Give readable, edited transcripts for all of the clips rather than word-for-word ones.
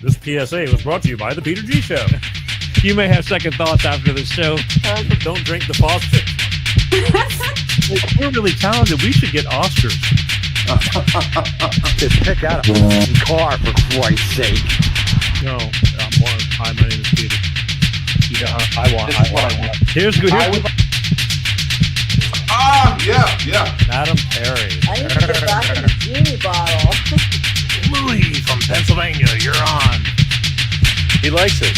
This PSA was brought to you by the Peter G Show. You may have second thoughts after the show. Don't drink the faucet. We're really talented. We should get Oscars. Just pick out a car, for Christ's sake. No, hi, my name is Peter. I want. Here's good. Yeah. Madam Perry. I need to get back in the genie bottle. Louis from Pennsylvania, you're on. He likes it.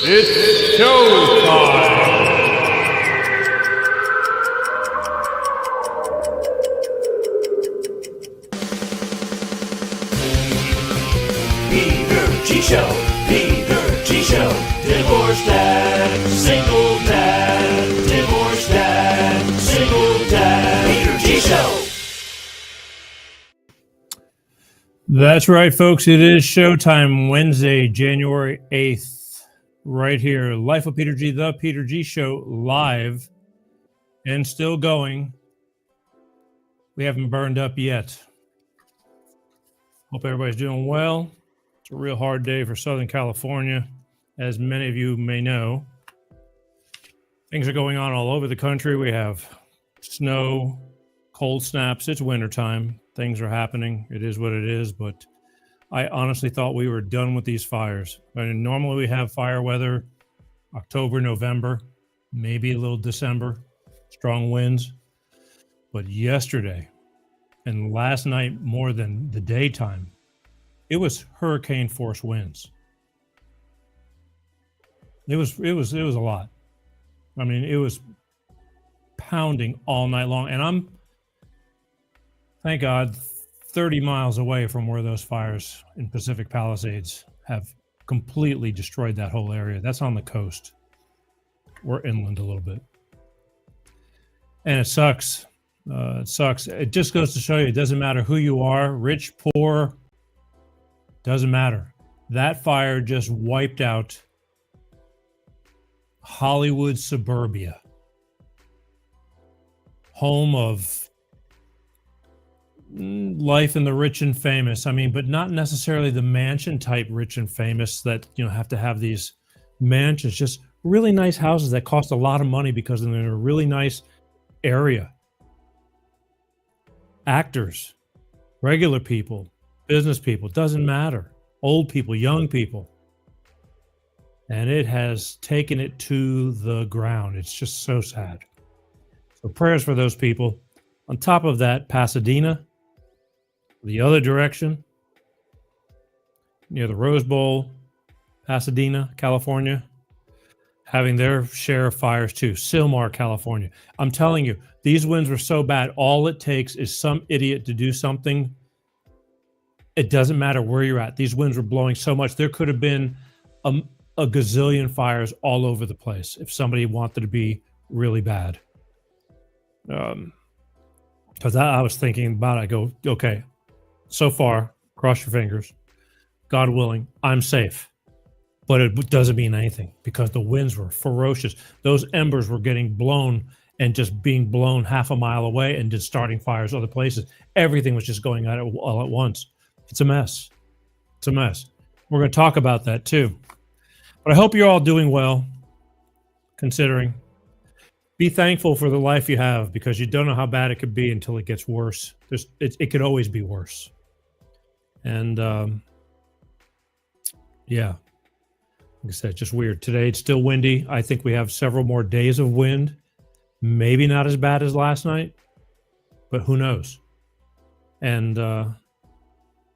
It's showtime. Peter G Show, Peter G Show, divorced dad, single dad, divorced dad, single dad, Peter G Show. That's right, folks. It is showtime, Wednesday, January 8th, right here. Life of Peter G, the Peter G Show, live and still going. We haven't burned up yet. Hope everybody's doing well. It's a real hard day for Southern California, as many of you may know. Things are going on all over the country. We have snow, cold snaps. It's wintertime. Things are happening. It is what it is, but I honestly thought we were done with these fires. I mean, normally we have fire weather October, November, maybe a little December, strong winds. But yesterday and last night, more than the daytime, it was hurricane force winds. It was a lot. I mean, it was pounding all night long, and I'm, thank God, 30 miles away from where those fires in Pacific Palisades have completely destroyed that whole area. That's on the coast. We're inland a little bit. And it sucks. It sucks. It just goes to show you, it doesn't matter who you are, rich, poor, doesn't matter. That fire just wiped out Hollywood suburbia, home of life and the rich and famous. I mean, but not necessarily the mansion type rich and famous that, you know, have to have these mansions, just really nice houses that cost a lot of money because they're in a really nice area. Actors, regular people, business people, doesn't matter. Old people, young people. And it has taken it to the ground. It's just so sad. So prayers for those people. On top of that, Pasadena, the other direction, near the Rose Bowl, Pasadena, California, having their share of fires too. Sylmar, California. I'm telling you, these winds were so bad, all it takes is some idiot to do something. It doesn't matter where you're at. These winds were blowing so much. There could have been a gazillion fires all over the place if somebody wanted to be really bad. Because I was thinking about it. I go, okay, so far, cross your fingers, God willing, I'm safe. But it doesn't mean anything because the winds were ferocious. Those embers were getting blown and just being blown half a mile away and just starting fires other places. Everything was just going at it all at once. It's a mess. It's a mess. We're going to talk about that too. But I hope you're all doing well, considering. Be thankful for the life you have because you don't know how bad it could be until it gets worse. It could always be worse. And yeah, like I said, just weird. Today it's still windy. I think we have several more days of wind. Maybe not as bad as last night, but who knows? And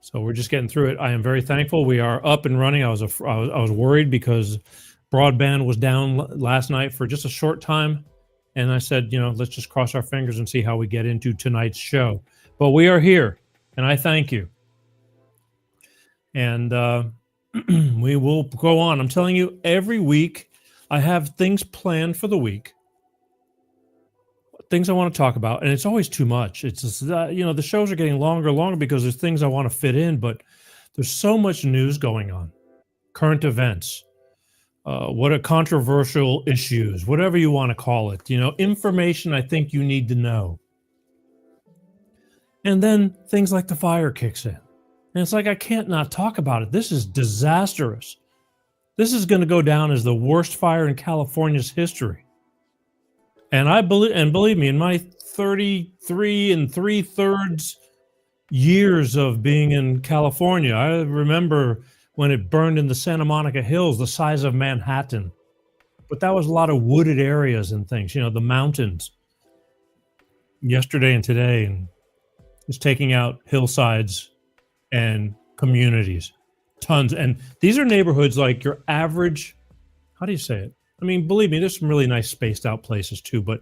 so we're just getting through it. I am very thankful. We are up and running. I was worried because broadband was down last night for just a short time. And I said, you know, let's just cross our fingers and see how we get into tonight's show. But we are here, and I thank you. And we will go on. I'm telling you, every week I have things planned for the week, things I want to talk about, and it's always too much. It's just, you know, the shows are getting longer and longer because there's things I want to fit in, but there's so much news going on, current events. what are controversial issues, whatever you want to call it, information I think you need to know. And then things like the fire kicks in. And it's like, I can't not talk about it. This is disastrous. This is going to go down as the worst fire in California's history. And believe me, in my 33 3/3 years of being in California, I remember when it burned in the Santa Monica Hills, the size of Manhattan. But that was a lot of wooded areas and things, the mountains. Yesterday and today, and it's taking out hillsides and communities, tons. And these are neighborhoods like your average, how do you say it? I mean, believe me, there's some really nice spaced out places too, but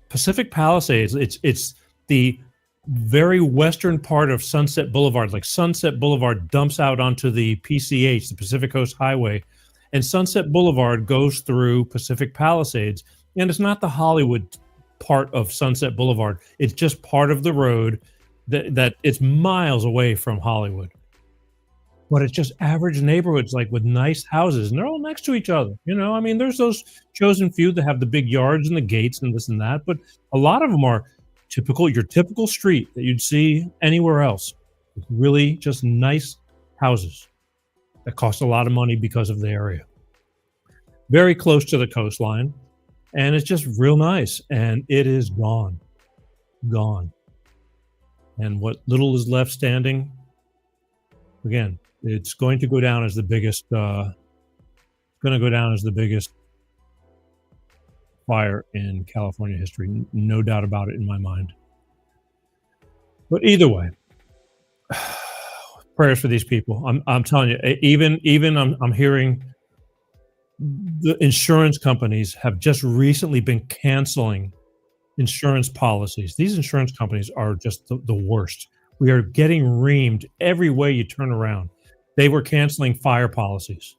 Pacific Palisades, it's the very western part of Sunset Boulevard. Like Sunset Boulevard dumps out onto the PCH, the Pacific Coast Highway, and Sunset Boulevard goes through Pacific Palisades. And it's not the Hollywood part of Sunset Boulevard. It's just part of the road that it's miles away from Hollywood. But it's just average neighborhoods, like with nice houses, and they're all next to each other. I mean, there's those chosen few that have the big yards and the gates and this and that, but a lot of them are your typical street that you'd see anywhere else. With really just nice houses that cost a lot of money because of the area. Very close to the coastline, and it's just real nice, and it is gone. And what little is left standing, again, it's going to go down as the biggest. Fire in California history, no doubt about it in my mind. But either way, prayers for these people. I'm telling you, even I'm hearing the insurance companies have just recently been canceling insurance policies. These insurance companies are just the worst. We are getting reamed every way you turn around. They were canceling fire policies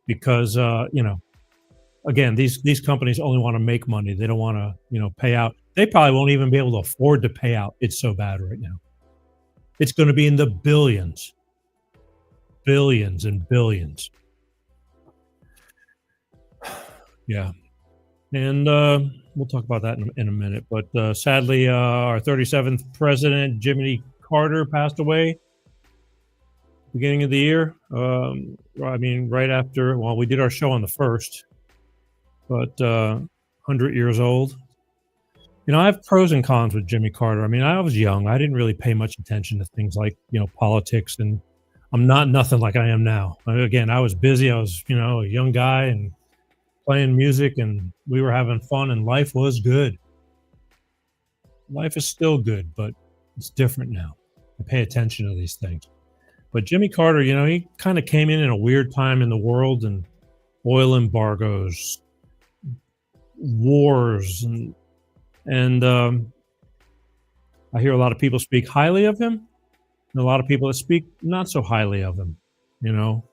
because, again, these companies only want to make money. They don't want to, pay out. They probably won't even be able to afford to pay out. It's so bad right now. It's going to be in the billions and billions. Yeah. And we'll talk about that in a minute. But sadly, our 37th president, Jimmy Carter, passed away beginning of the year. Right after, we did our show on the 1st, but 100 years old. I have pros and cons with Jimmy Carter. I was young. I didn't really pay much attention to things like, politics, and I'm not nothing like I am now. Again, I was busy. I was, a young guy and playing music, and we were having fun, and life was good. Life is still good, but it's different now. I pay attention to these things. But Jimmy Carter, he kind of came in a weird time in the world, and oil embargoes, wars, and I hear a lot of people speak highly of him, and a lot of people that speak not so highly of him,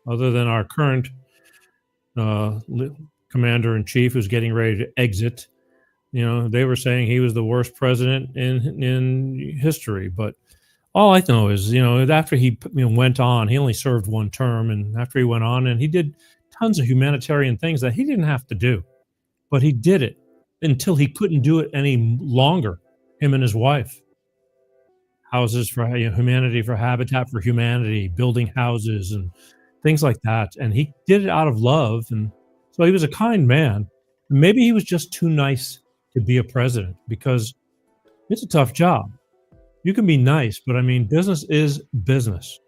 other than our current commander-in-chief who's getting ready to exit. They were saying he was the worst president in history, but all I know is, after he went on, he only served one term, and after he went on, and he did tons of humanitarian things that he didn't have to do, but he did it until he couldn't do it any longer, him and his wife. Houses for humanity, for Habitat for Humanity, building houses and things like that, and he did it out of love, and so he was a kind man. Maybe he was just too nice to be a president, because it's a tough job. You can be nice, but business is business.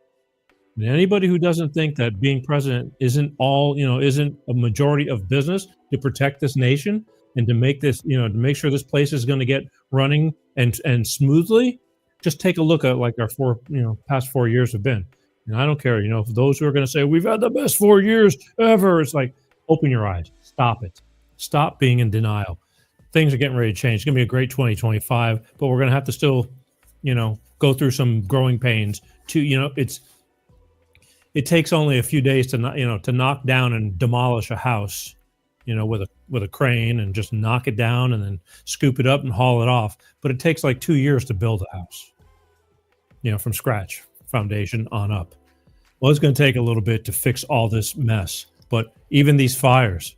And anybody who doesn't think that being president isn't a majority of business to protect this nation and to make this, to make sure this place is going to get running and smoothly, just take a look at like our past 4 years have been. And I don't care, for those who are going to say we've had the best 4 years ever, it's like, open your eyes, stop it, stop being in denial. Things are getting ready to change. It's going to be a great 2025, but we're going to have to still, go through some growing pains to, it takes only a few days to knock down and demolish a house, with a crane and just knock it down and then scoop it up and haul it off. But it takes like 2 years to build a house, from scratch, foundation on up. Well, it's going to take a little bit to fix all this mess. But even these fires,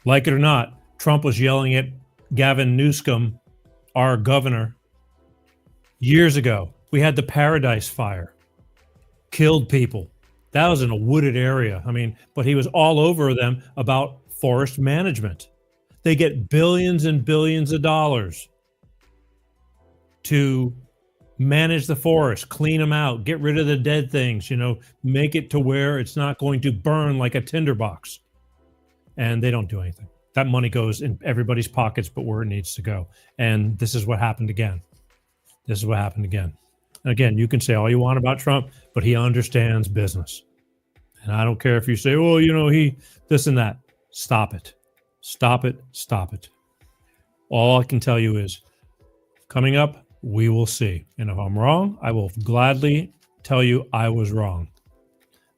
like it or not, Trump was yelling at Gavin Newsom, our governor, years ago. We had the Paradise Fire, killed people. That was in a wooded area. I mean, but he was all over them about forest management. They get billions and billions of dollars to manage the forest, clean them out, get rid of the dead things, make it to where it's not going to burn like a tinderbox. And they don't do anything. That money goes in everybody's pockets, but where it needs to go. And this is what happened again. This is what happened again. And again, you can say all you want about Trump, but he understands business. And I don't care if you say, well, he this and that. Stop it. Stop it. Stop it. All I can tell you is coming up, we will see. And if I'm wrong, I will gladly tell you I was wrong.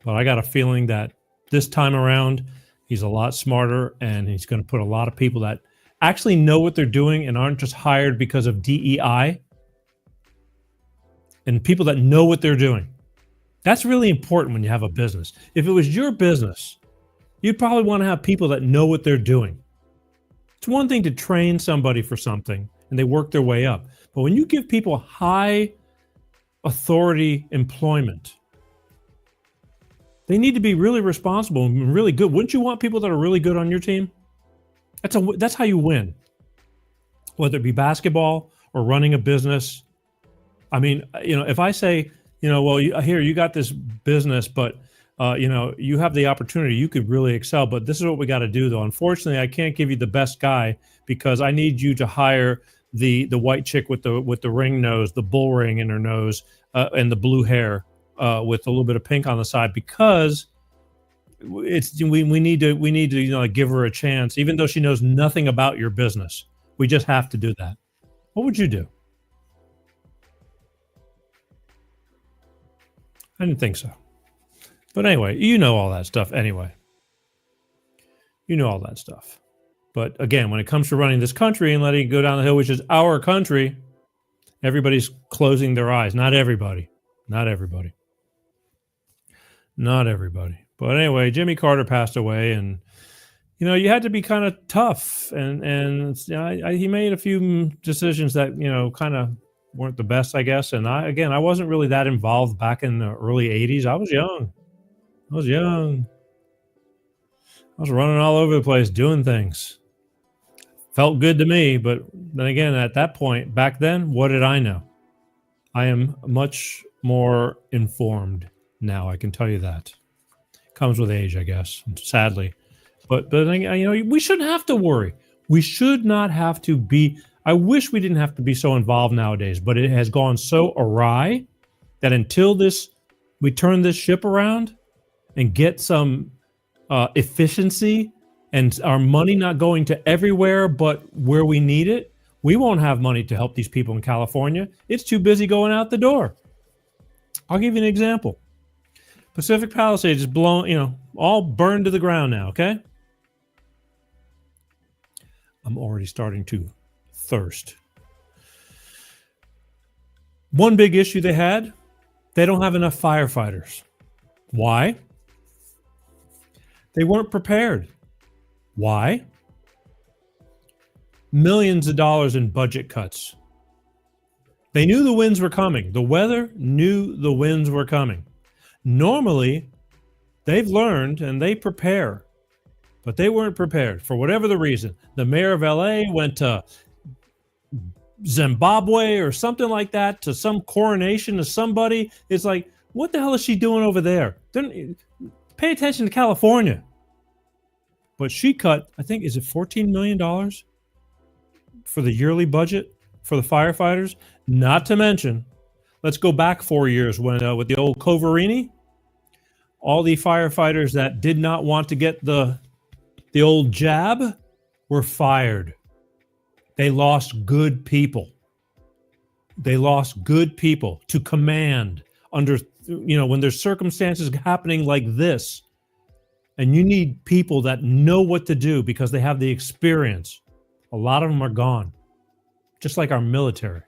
But I got a feeling that this time around, he's a lot smarter, and he's going to put a lot of people that actually know what they're doing and aren't just hired because of DEI, and people that know what they're doing. That's really important when you have a business. If it was your business, you'd probably want to have people that know what they're doing. It's one thing to train somebody for something and they work their way up. But when you give people high authority employment, they need to be really responsible and really good. Wouldn't you want people that are really good on your team? That's how you win. Whether it be basketball or running a business. I mean, if I say, well, here, you got this business, but, you have the opportunity, you could really excel, but this is what we got to do, though. Unfortunately, I can't give you the best guy because I need you to hire the white chick with the ring nose, the bull ring in her nose, and the blue hair with a little bit of pink on the side, because we need to give her a chance, even though she knows nothing about your business. We just have to do that. What would you do? I didn't think so. But anyway, you know all that stuff anyway. You know all that stuff. But again, when it comes to running this country and letting it go down the hill, which is our country, everybody's closing their eyes. Not everybody. Not everybody. Not everybody. But anyway, Jimmy Carter passed away, and you had to be kind of tough, and he made a few decisions that kind of weren't the best, I guess. And I wasn't really that involved back in the early 80s. I was young. I was running all over the place doing things. Felt good to me, but then again, at that point, back then, what did I know? I am much more informed now, I can tell you that. Comes with age, I guess, sadly. But we shouldn't have to worry. We should not have to be. I wish we didn't have to be so involved nowadays, but it has gone so awry that until we turn this ship around and get some efficiency and our money not going to everywhere but where we need it, we won't have money to help these people in California. It's too busy going out the door. I'll give you an example. Pacific Palisades is blown, all burned to the ground now, okay? I'm already starting to thirst. One big issue they had, they don't have enough firefighters. Why? They weren't prepared. Why? Millions of dollars in budget cuts. They knew the winds were coming. The weather knew the winds were coming. Normally, they've learned and they prepare, but they weren't prepared for whatever the reason. The mayor of LA went to Zimbabwe or something like that, to some coronation of somebody. It's like, what the hell is she doing over there? Pay attention to California. But she cut, I think, is it $14 million for the yearly budget for the firefighters? Not to mention, let's go back 4 years when with the old Coverini, all the firefighters that did not want to get the old jab were fired. They lost good people. They lost good people to command under, when there's circumstances happening like this, and you need people that know what to do because they have the experience. A lot of them are gone. Just like our military.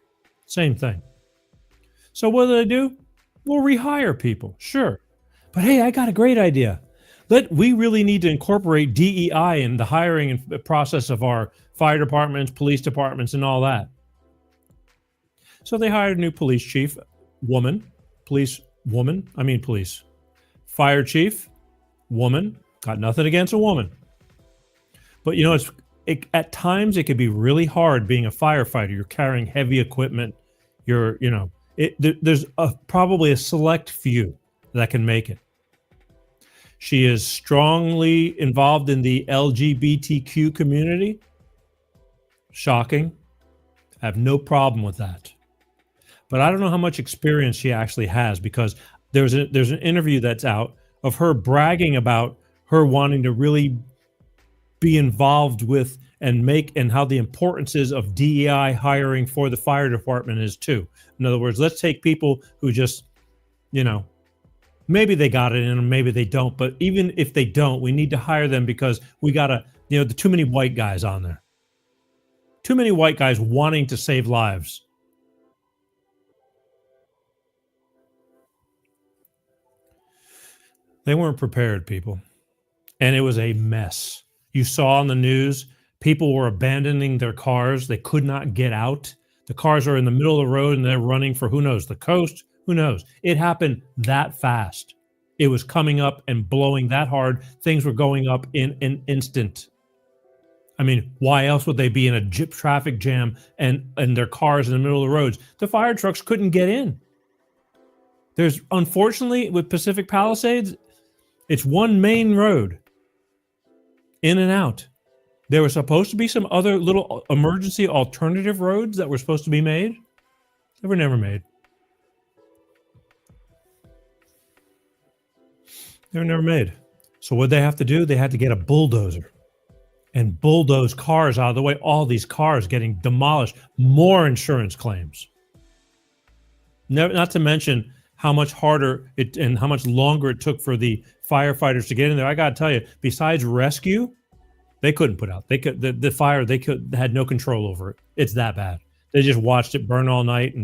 Same thing. So what do? We'll rehire people, sure. But hey, I got a great idea. We really need to incorporate DEI in the hiring and process of our fire departments, police departments, and all that. So they hired a new police chief, police. Fire chief, woman. Got nothing against a woman. But at times it could be really hard being a firefighter. You're carrying heavy equipment. There's probably a select few that can make it. She is strongly involved in the LGBTQ community. Shocking. I have no problem with that. But I don't know how much experience she actually has, because there's an interview that's out of her bragging about her wanting to really be involved with and how the importance is of DEI hiring for the fire department is too. In other words, let's take people who just, maybe they got it in them, maybe they don't. But even if they don't, we need to hire them because we got the too many white guys on there. Too many white guys wanting to save lives. They weren't prepared, people. And it was a mess. You saw on the news, people were abandoning their cars. They could not get out. The cars are in the middle of the road and they're running for, who knows, the coast? Who knows? It happened that fast. It was coming up and blowing that hard. Things were going up in an instant. I mean, why else would they be in a traffic jam and their cars in the middle of the roads? The fire trucks couldn't get in. There's, unfortunately, with Pacific Palisades, it's one main road, in and out. There was supposed to be some other little emergency alternative roads that were supposed to be made. They were never made. They were never made. So what they have to do, they had to get a bulldozer and bulldoze cars out of the way. All these cars getting demolished. More insurance claims. Not to mention how much harder it and how much longer it took for the firefighters to get in there. I got to tell you, besides rescue, they couldn't put out. The fire. They had no control over it. It's that bad. They just watched it burn all night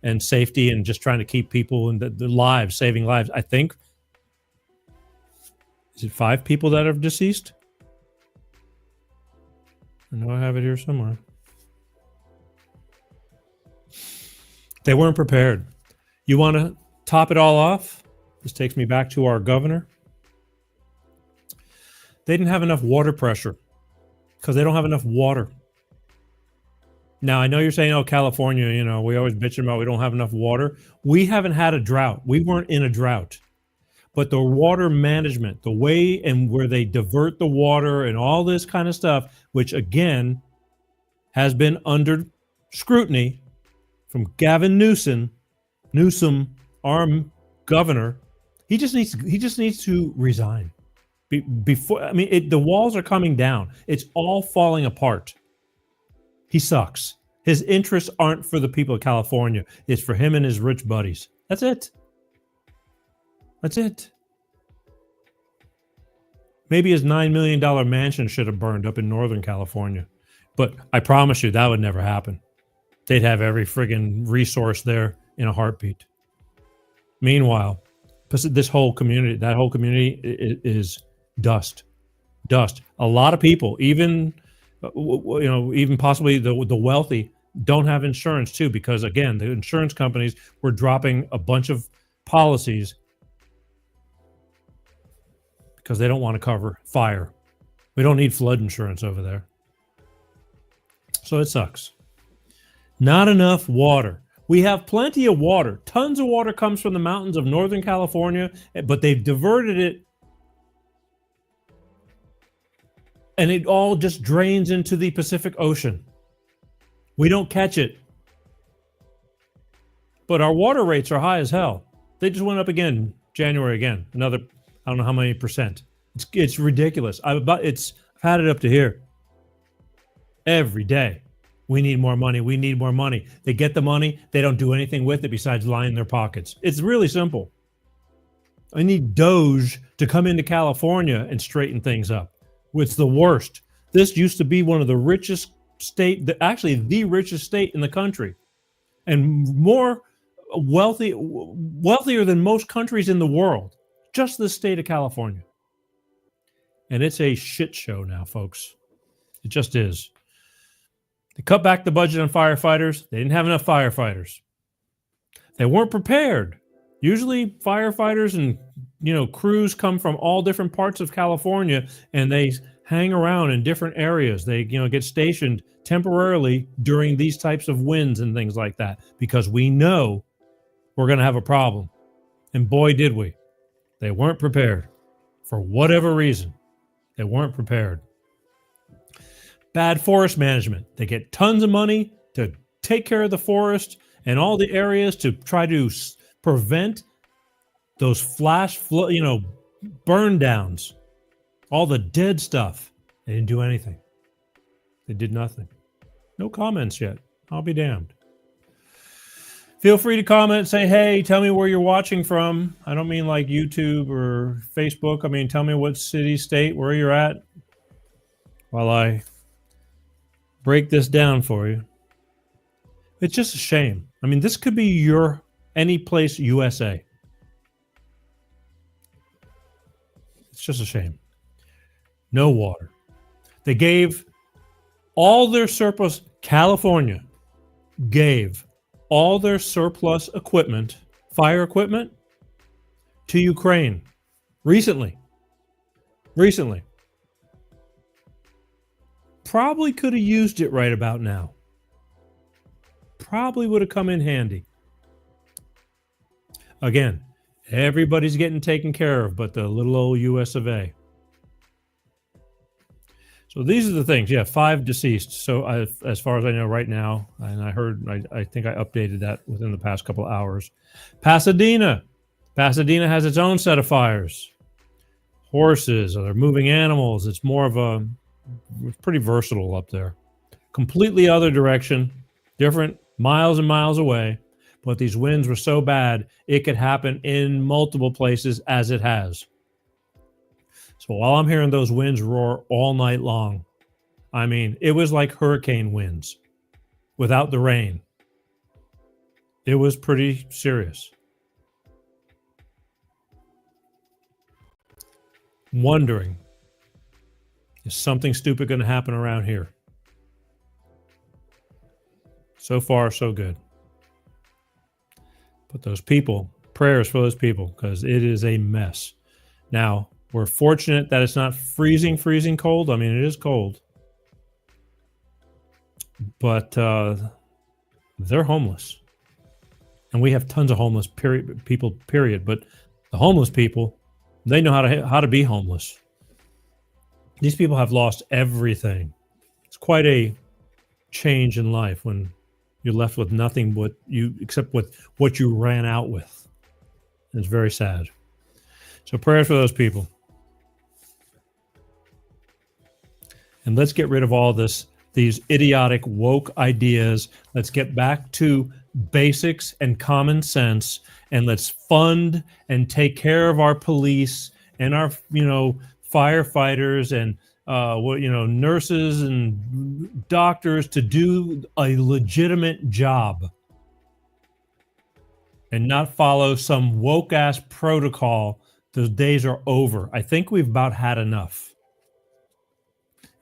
and safety and just trying to keep people and the lives, saving lives. I think, is it 5 people that are deceased? I know I have it here somewhere. They weren't prepared. You want to top it all off? This takes me back to our governor. They didn't have enough water pressure because they don't have enough water. Now, I know you're saying, oh, California, we always bitching about we don't have enough water. We haven't had a drought. We weren't in a drought. But the water management, the way and where they divert the water and all this kind of stuff, which again has been under scrutiny from Gavin Newsom, our governor, he just needs to resign. The walls are coming down. It's all falling apart. He sucks. His interests aren't for the people of California. It's for him and his rich buddies. That's it. That's it. Maybe his $9 million mansion should have burned up in Northern California. But I promise you that would never happen. They'd have every friggin' resource there in a heartbeat. Meanwhile, that whole community is dust. A lot of people, even possibly the wealthy, don't have insurance too, because again, the insurance companies were dropping a bunch of policies because they don't want to cover fire. We don't need flood insurance over there. So it sucks. Not enough water. We have plenty of water. Tons of water comes from the mountains of Northern California, but they've diverted it and it all just drains into the Pacific Ocean. We don't catch it. But our water rates are high as hell. They just went up again, January again. Another, I don't know how many percent. It's ridiculous. I've had it up to here. Every day. We need more money. We need more money. They get the money. They don't do anything with it besides line their pockets. It's really simple. I need Doge to come into California and straighten things up. It's the worst. This used to be one of the richest state, actually the richest state in the country, and more wealthier than most countries in the world. Just the state of California. And it's a shit show now, folks. It just is. They cut back the budget on firefighters. They didn't have enough firefighters. They weren't prepared. Usually firefighters and crews come from all different parts of California, and they hang around in different areas. They get stationed temporarily during these types of winds and things like that, because we know we're going to have a problem. And boy, did we. They weren't prepared. For whatever reason, they weren't prepared. Bad forest management. They get tons of money to take care of the forest and all the areas to try to prevent those burn downs, all the dead stuff. They didn't do anything. They did nothing. No comments yet. I'll be damned. Feel free to comment, say, hey, tell me where you're watching from. I don't mean like YouTube or Facebook. I mean, tell me what city, state, where you're at while I break this down for you. It's just a shame. I mean, this could be your any place USA. It's just a shame. No water. They gave all their surplus, California gave all their surplus equipment, fire equipment, to Ukraine recently. Probably could have used it right about now. Probably would have come in handy. Again, everybody's getting taken care of, but the little old US of A. So these are the things. Yeah, 5 deceased. So as far as I know right now, and I think I updated that within the past couple of hours. Pasadena has its own set of fires. Horses, or they're moving animals. It's pretty versatile up there. Completely other direction, different miles and miles away. But these winds were so bad, it could happen in multiple places, as it has. So while I'm hearing those winds roar all night long, I mean, it was like hurricane winds without the rain. It was pretty serious. Wondering, is something stupid going to happen around here? So far, so good. But those people, prayers for those people, because it is a mess. Now, we're fortunate that it's not freezing cold. I mean, it is cold. But they're homeless. And we have tons of homeless people, period. But the homeless people, they know how to be homeless. These people have lost everything. It's quite a change in life when you're left with nothing except with what you ran out with. It's very sad. So prayers for those people. And let's get rid of all these idiotic woke ideas. Let's get back to basics and common sense, and let's fund and take care of our police and our firefighters and nurses and doctors to do a legitimate job and not follow some woke ass protocol. Those days are over. I think we've about had enough.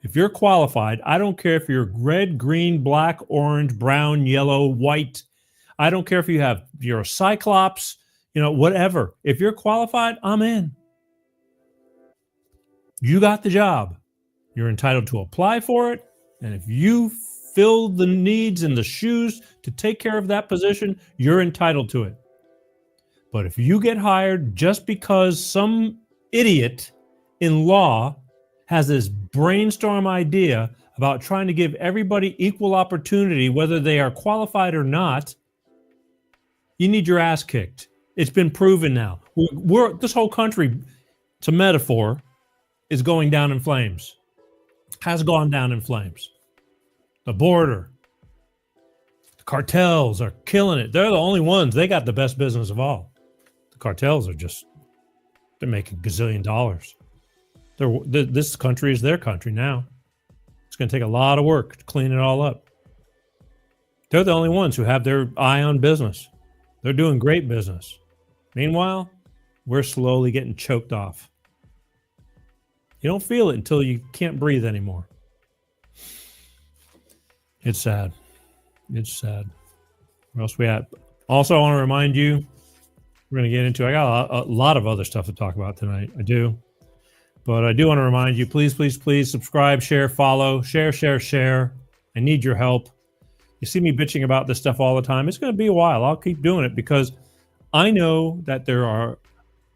If you're qualified, I don't care if you're red, green, black, orange, brown, yellow, white. I don't care if you're a cyclops, whatever. If you're qualified, I'm in. You got the job. You're entitled to apply for it. And if you fill the needs and the shoes to take care of that position, you're entitled to it. But if you get hired just because some idiot in law has this brainstorm idea about trying to give everybody equal opportunity, whether they are qualified or not, you need your ass kicked. It's been proven now. This whole country, it's a metaphor, is going down in flames. Has gone down in flames. The border, the cartels are killing it. They're the only ones. They got the best business of all. The cartels are they're making gazillion dollars. This country is their country now. It's going to take a lot of work to clean it all up. They're the only ones who have their eye on business. They're doing great business. Meanwhile, we're slowly getting choked off. You don't feel it until you can't breathe anymore. It's sad. It's sad. What else we at? Also, I want to remind you, we're going to get into, I got a lot of other stuff to talk about tonight. I do. But I do want to remind you, please, please, please subscribe, share, follow, share. I need your help. You see me bitching about this stuff all the time. It's going to be a while. I'll keep doing it because I know that there are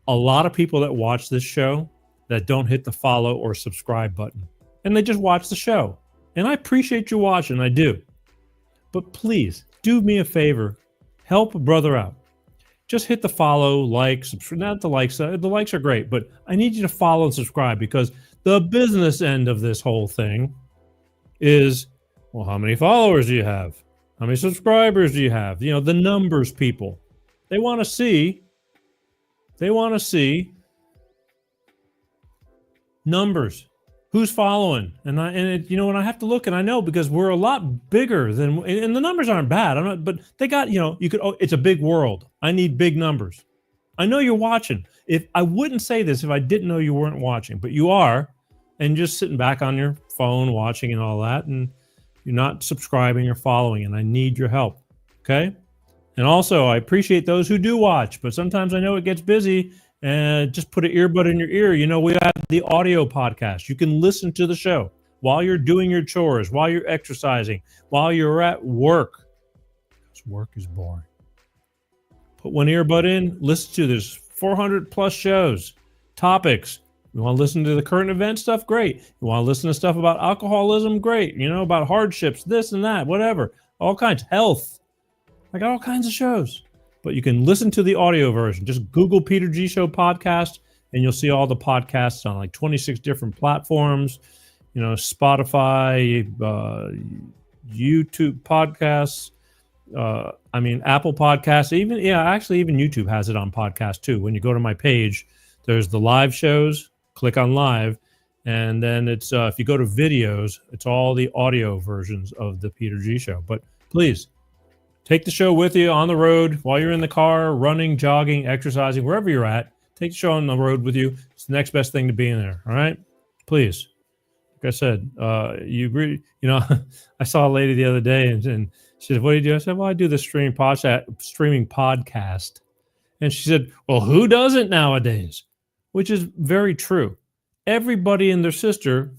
a lot of people that watch this show that don't hit the follow or subscribe button. And they just watch the show. And I appreciate you watching. I do. But please, do me a favor. Help a brother out. Just hit the follow, like, subscribe. Not the likes. The likes are great. But I need you to follow and subscribe because the business end of this whole thing is, well, how many followers do you have? How many subscribers do you have? You know, the numbers, people. They want to see numbers. Who's following? And I have to look, and I know because we're a lot bigger than, and the numbers aren't bad. But they got, it's a big world. I need big numbers. I know you're watching. If I wouldn't say this if I didn't know you weren't watching, but you are, and just sitting back on your phone watching and all that, and you're not subscribing or following, and I need your help. Okay? And also, I appreciate those who do watch, but sometimes I know it gets busy, and just put an earbud in your ear. You know, we have the audio podcast. You can listen to the show while you're doing your chores, while you're exercising, while you're at work. Because work is boring. Put one earbud in, listen to this 400 plus shows, topics. You want to listen to the current event stuff? Great. You want to listen to stuff about alcoholism? Great. You know, about hardships, this and that, whatever. All kinds. Health. I got all kinds of shows. But you can listen to the audio version. Just Google Peter G Show podcast, and you'll see all the podcasts on like 26 different platforms. You know, Spotify, YouTube podcasts. Apple Podcasts. Even YouTube has it on podcast too. When you go to my page, there's the live shows. Click on live, and then it's if you go to videos, it's all the audio versions of the Peter G Show. But please, take the show with you on the road while you're in the car, running, jogging, exercising, wherever you're at. Take the show on the road with you. It's the next best thing to being there. All right? Please. Like I said, I saw a lady the other day and she said, "What do you do?" I said, "Well, I do the streaming podcast." And she said, "Well, who doesn't nowadays?" Which is very true. Everybody and their sister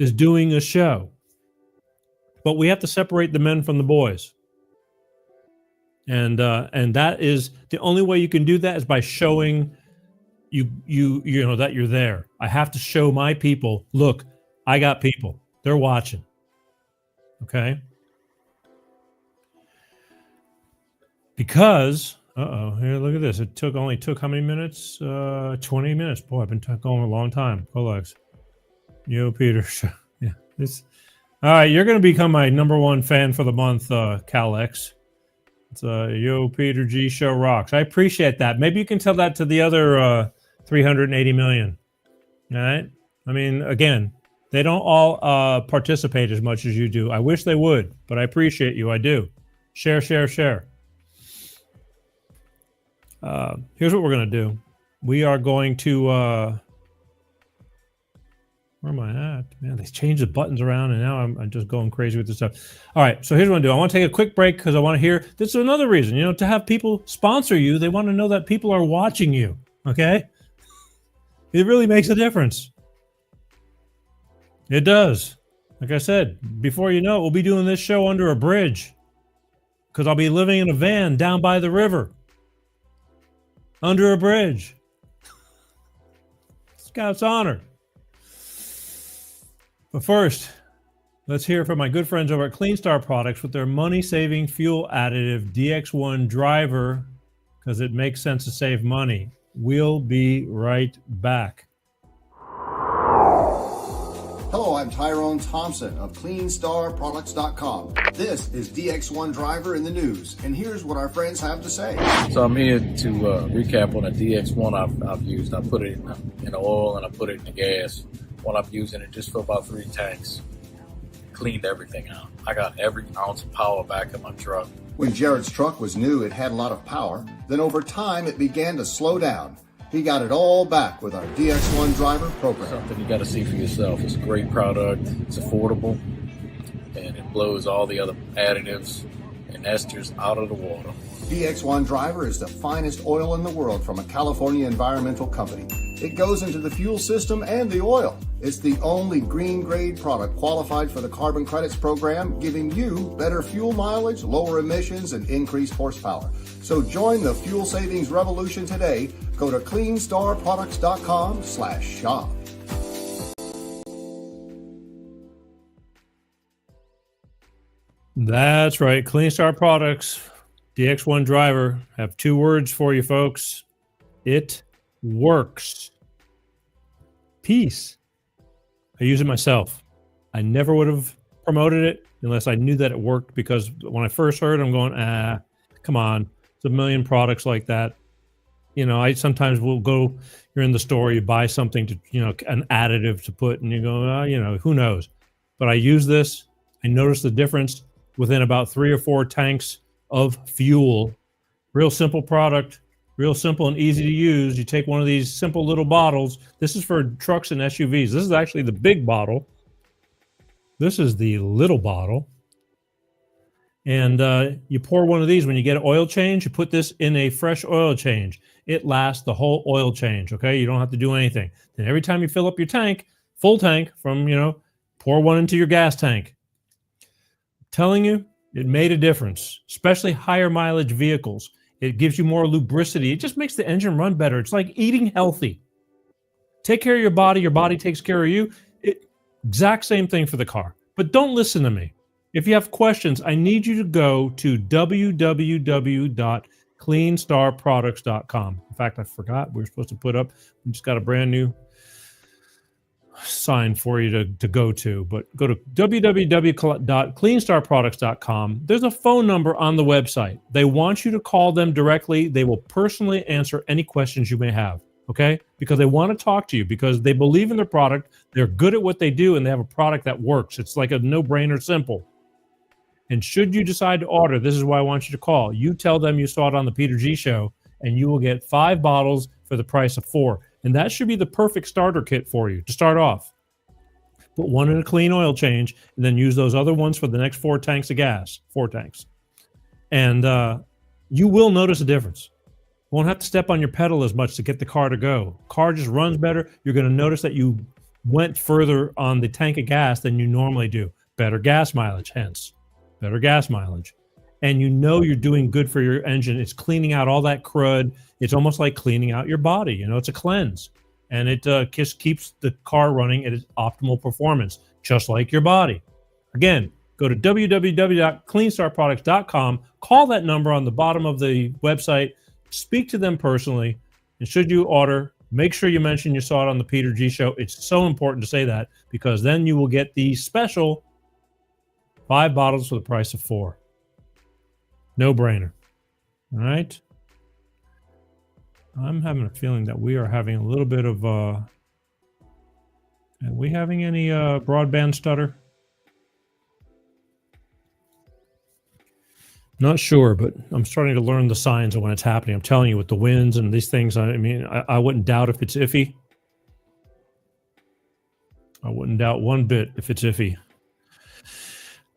is doing a show. But we have to separate the men from the boys. And that is the only way you can do that is by showing you know that you're there. I have to show my people, look, I got people. They're watching. Okay? Because here, look at this. It only took how many minutes? 20 minutes. Boy, I've been going a long time. Colex. Yo, Peter. Yeah. All right, you're going to become my number one fan for the month, Calex. It's Yo, Peter G Show rocks. I appreciate that. Maybe you can tell that to the other 380 million. All right? I mean, again, they don't all participate as much as you do. I wish they would, but I appreciate you. I do. Share. Here's what we're going to do. We are going to... where am I at? Man, they changed the buttons around, and now I'm just going crazy with this stuff. All right, so here's what I'm going to do. I want to take a quick break because I want to hear... This is another reason, to have people sponsor you. They want to know that people are watching you, okay? It really makes a difference. It does. Like I said, before you know it, we'll be doing this show under a bridge because I'll be living in a van down by the river. Under a bridge. Scout's honor. But first, let's hear from my good friends over at Clean Star Products with their money-saving fuel additive DX1 driver because it makes sense to save money. We'll be right back. Hello, I'm Tyrone Thompson of CleanStarProducts.com. This is DX1 Driver in the news, and here's what our friends have to say. So I'm here to recap on the DX1 I've used. I put it in the oil and I put it in the gas. While I'm using it just for about 3 tanks. Cleaned everything out. I got every ounce of power back in my truck. When Jared's truck was new, it had a lot of power. Then over time, it began to slow down. He got it all back with our DX1 driver program. Something you got to see for yourself. It's a great product. It's affordable, and it blows all the other additives and esters out of the water. DX1 driver is the finest oil in the world from a California environmental company. It goes into the fuel system and the oil. It's the only green grade product qualified for the carbon credits program, giving you better fuel mileage, lower emissions, and increased horsepower. So join the fuel savings revolution today. Go to cleanstarproducts.com/shop. That's right. Clean Star Products, DX1 driver. Have 2 words for you, folks. It works. Peace. I use it myself. I never would have promoted it unless I knew that it worked, because when I first heard it, I'm going, come on. There's a million products like that. You know, I sometimes will go, you're in the store, you buy something to, you know, an additive to put, and you go, you know, who knows? But I use this. I noticed the difference within about 3 or 4 tanks of fuel. Real simple product, real simple and easy to use. You take one of these simple little bottles. This is for trucks and SUVs. This is actually the big bottle. This is the little bottle. And you pour one of these when you get an oil change. You put this in a fresh oil change. It lasts the whole oil change, okay? You don't have to do anything. Then every time you fill up your tank, full tank from, you know, pour one into your gas tank. I'm telling you, it made a difference, especially higher mileage vehicles. It gives you more lubricity. It just makes the engine run better. It's like eating healthy. Take care of your body takes care of you. Exact same thing for the car. But don't listen to me. If you have questions, I need you to go to www.cleanstarproducts.com. In fact, I forgot. We were supposed to put up, we just got a brand new sign for you to go to. But go to www.cleanstarproducts.com. There's a phone number on the website. They want you to call them directly. They will personally answer any questions you may have, okay? Because they want to talk to you, because they believe in their product. They're good at what they do, and they have a product that works. It's like a no-brainer simple. And should you decide to order, this is why I want you to call. You tell them you saw it on the Peter G Show, and you will get 5 bottles for the price of 4. And that should be the perfect starter kit for you to start off. Put one in a clean oil change, and then use those other ones for the next 4 tanks of gas, 4 tanks. And you will notice a difference. You won't have to step on your pedal as much to get the car to go. Car just runs better. You're going to notice that you went further on the tank of gas than you normally do. Better gas mileage, hence. Better gas mileage. And you know you're doing good for your engine. It's cleaning out all that crud. It's almost like cleaning out your body. You know, it's a cleanse. And it just keeps the car running at its optimal performance, just like your body. Again, go to www.cleanstarproducts.com. Call that number on the bottom of the website. Speak to them personally. And should you order, make sure you mention you saw it on the Peter G Show. It's so important to say that, because then you will get the special 5 bottles for the price of 4. No brainer. All right. I'm having a feeling that we are having a little bit of, are we having any broadband stutter? Not sure, but I'm starting to learn the signs of when it's happening. I'm telling you, with the winds and these things, I mean, I wouldn't doubt if it's iffy. I wouldn't doubt one bit if it's iffy.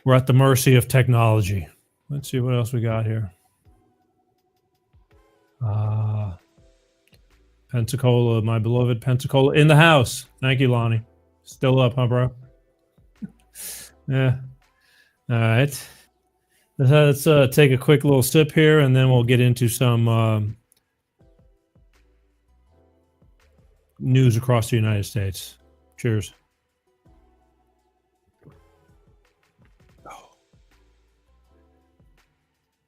We're at the mercy of technology. Let's see what else we got here. Pensacola, my beloved Pensacola in the house. Thank you, Lonnie. Still up, huh, bro? Yeah. All right. Let's take a quick little sip here, and then we'll get into some news across the United States. Cheers.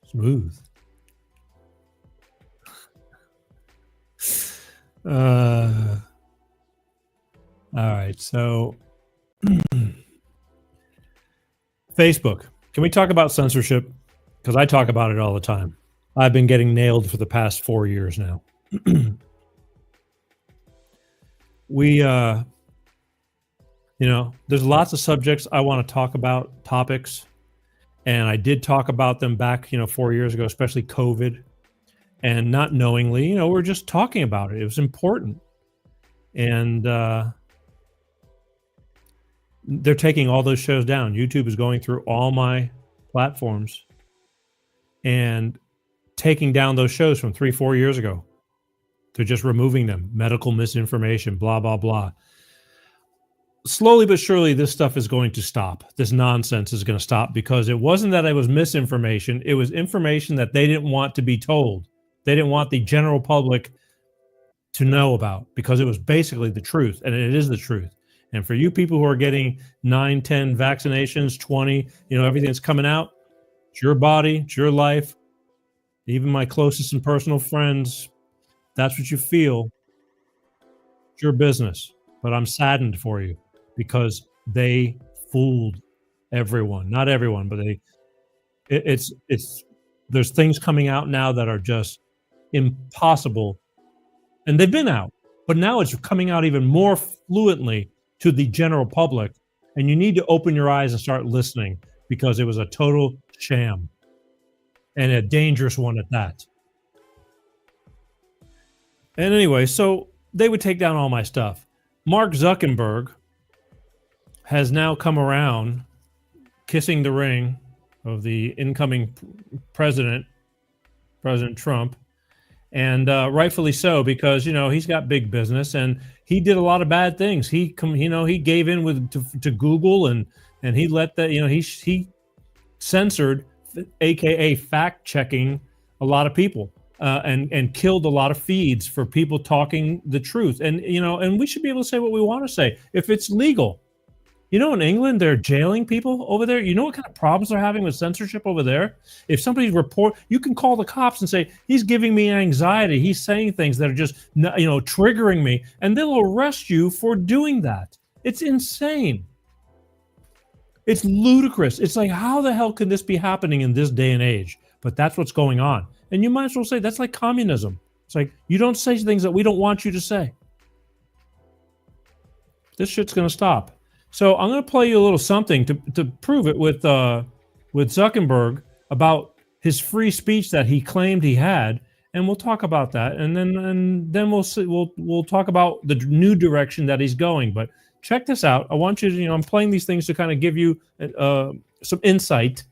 Smooth. All right, so Facebook. Can we talk about censorship? Because I talk about it all the time. I've been getting nailed for the past 4 years now. There's lots of subjects I want to talk about, topics. And I did talk about them back, 4 years ago, especially COVID. and not knowingly, we're just talking about it. It was important. And they're taking all those shows down. YouTube is going through all my platforms and taking down those shows from 3-4 years ago. They're just removing them. Medical misinformation, blah, blah, blah. Slowly but surely, this stuff is going to stop. This nonsense is going to stop, because it wasn't that it was misinformation. It was information that they didn't want to be told. They didn't want the general public to know about, because it was basically the truth, and it is the truth. And for you people who are getting 9, 10 vaccinations, 20, everything that's coming out, it's your body, it's your life. Even my closest and personal friends, that's what you feel. It's your business. But I'm saddened for you, because they fooled everyone. Not everyone, but it's there's things coming out now that are just impossible. And they've been out, but now it's coming out even more fluently to the general public. And you need to open your eyes and start listening, because it was a total sham, and a dangerous one at that. And anyway, so they would take down all my stuff. Mark Zuckerberg has now come around, kissing the ring of the incoming President Trump, and rightfully so, because he's got big business, and he did a lot of bad things. He gave in to Google, and he let that he censored, aka fact checking, a lot of people. And killed a lot of feeds for people talking the truth. And, and we should be able to say what we want to say if it's legal. In England, they're jailing people over there. You know what kind of problems they're having with censorship over there? If somebody's you can call the cops and say, he's giving me anxiety. He's saying things that are just, triggering me. And they'll arrest you for doing that. It's insane. It's ludicrous. It's like, how the hell can this be happening in this day and age? But that's what's going on. And you might as well say that's like communism. It's like, you don't say things that we don't want you to say. This shit's going to stop. So I'm going to play you a little something to prove it with Zuckerberg about his free speech that he claimed he had, and we'll talk about that. And then we'll see, we'll talk about the new direction that he's going. But check this out. I want you to, I'm playing these things to kind of give you some insight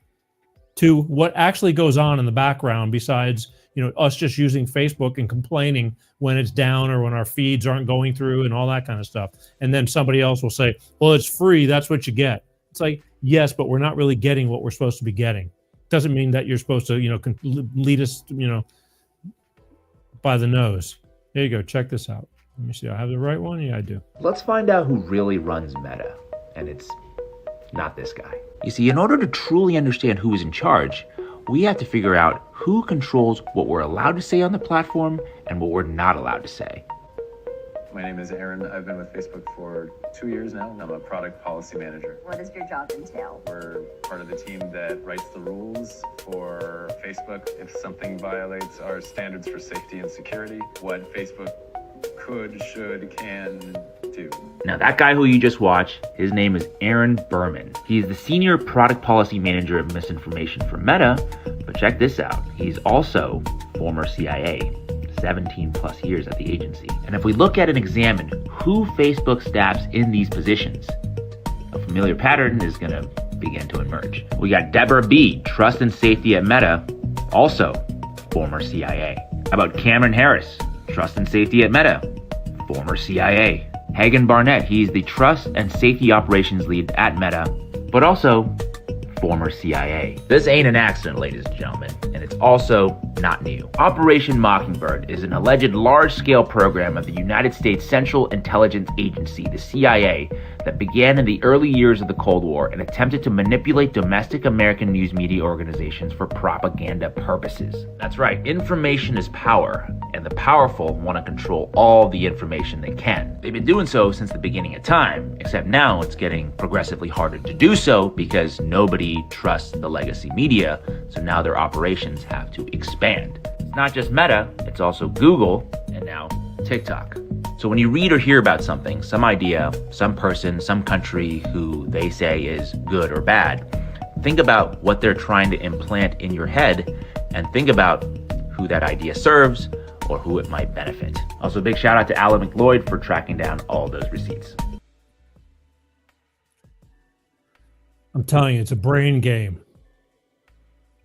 to what actually goes on in the background, besides us just using Facebook and complaining when it's down or when our feeds aren't going through and all that kind of stuff. And then somebody else will say, well, it's free, that's what you get. It's like, yes, but we're not really getting what we're supposed to be getting. Doesn't mean that you're supposed to lead us by the nose. There you go. Check this out. Let me see. I have the right one. Yeah, I do. Let's find out who really runs Meta, and it's not this guy. You see, in order to truly understand who is in charge, we have to figure out who controls what we're allowed to say on the platform and what we're not allowed to say. My name is Aaron. I've been with Facebook for 2 years now. I'm a product policy manager. What does your job entail? We're part of the team that writes the rules for Facebook if something violates our standards for safety and security, what Facebook could, should, can do. Now that guy who you just watched, his name is Aaron Berman. He's the senior product policy manager of misinformation for Meta, but check this out. He's also former CIA, 17 plus years at the agency. And if we look at and examine who Facebook staffs in these positions, a familiar pattern is gonna begin to emerge. We got Deborah B., trust and safety at Meta, also former CIA. How about Cameron Harris, trust and safety at Meta, former CIA. Hagen Barnett, he's the trust and safety operations lead at Meta, but also former CIA. This ain't an accident, ladies and gentlemen, and it's also not new. Operation Mockingbird is an alleged large-scale program of the United States Central Intelligence Agency, the CIA, that began in the early years of the Cold War and attempted to manipulate domestic American news media organizations for propaganda purposes. That's right, information is power, and the powerful want to control all the information they can. They've been doing so since the beginning of time, except now it's getting progressively harder to do so because nobody trusts the legacy media, so now their operations have to expand. It's not just Meta, it's also Google, and now TikTok. So when you read or hear about something, some idea, some person, some country who they say is good or bad, think about what they're trying to implant in your head and think about who that idea serves or who it might benefit. Also, a big shout out to Alan McLeod for tracking down all those receipts. I'm telling you, it's a brain game.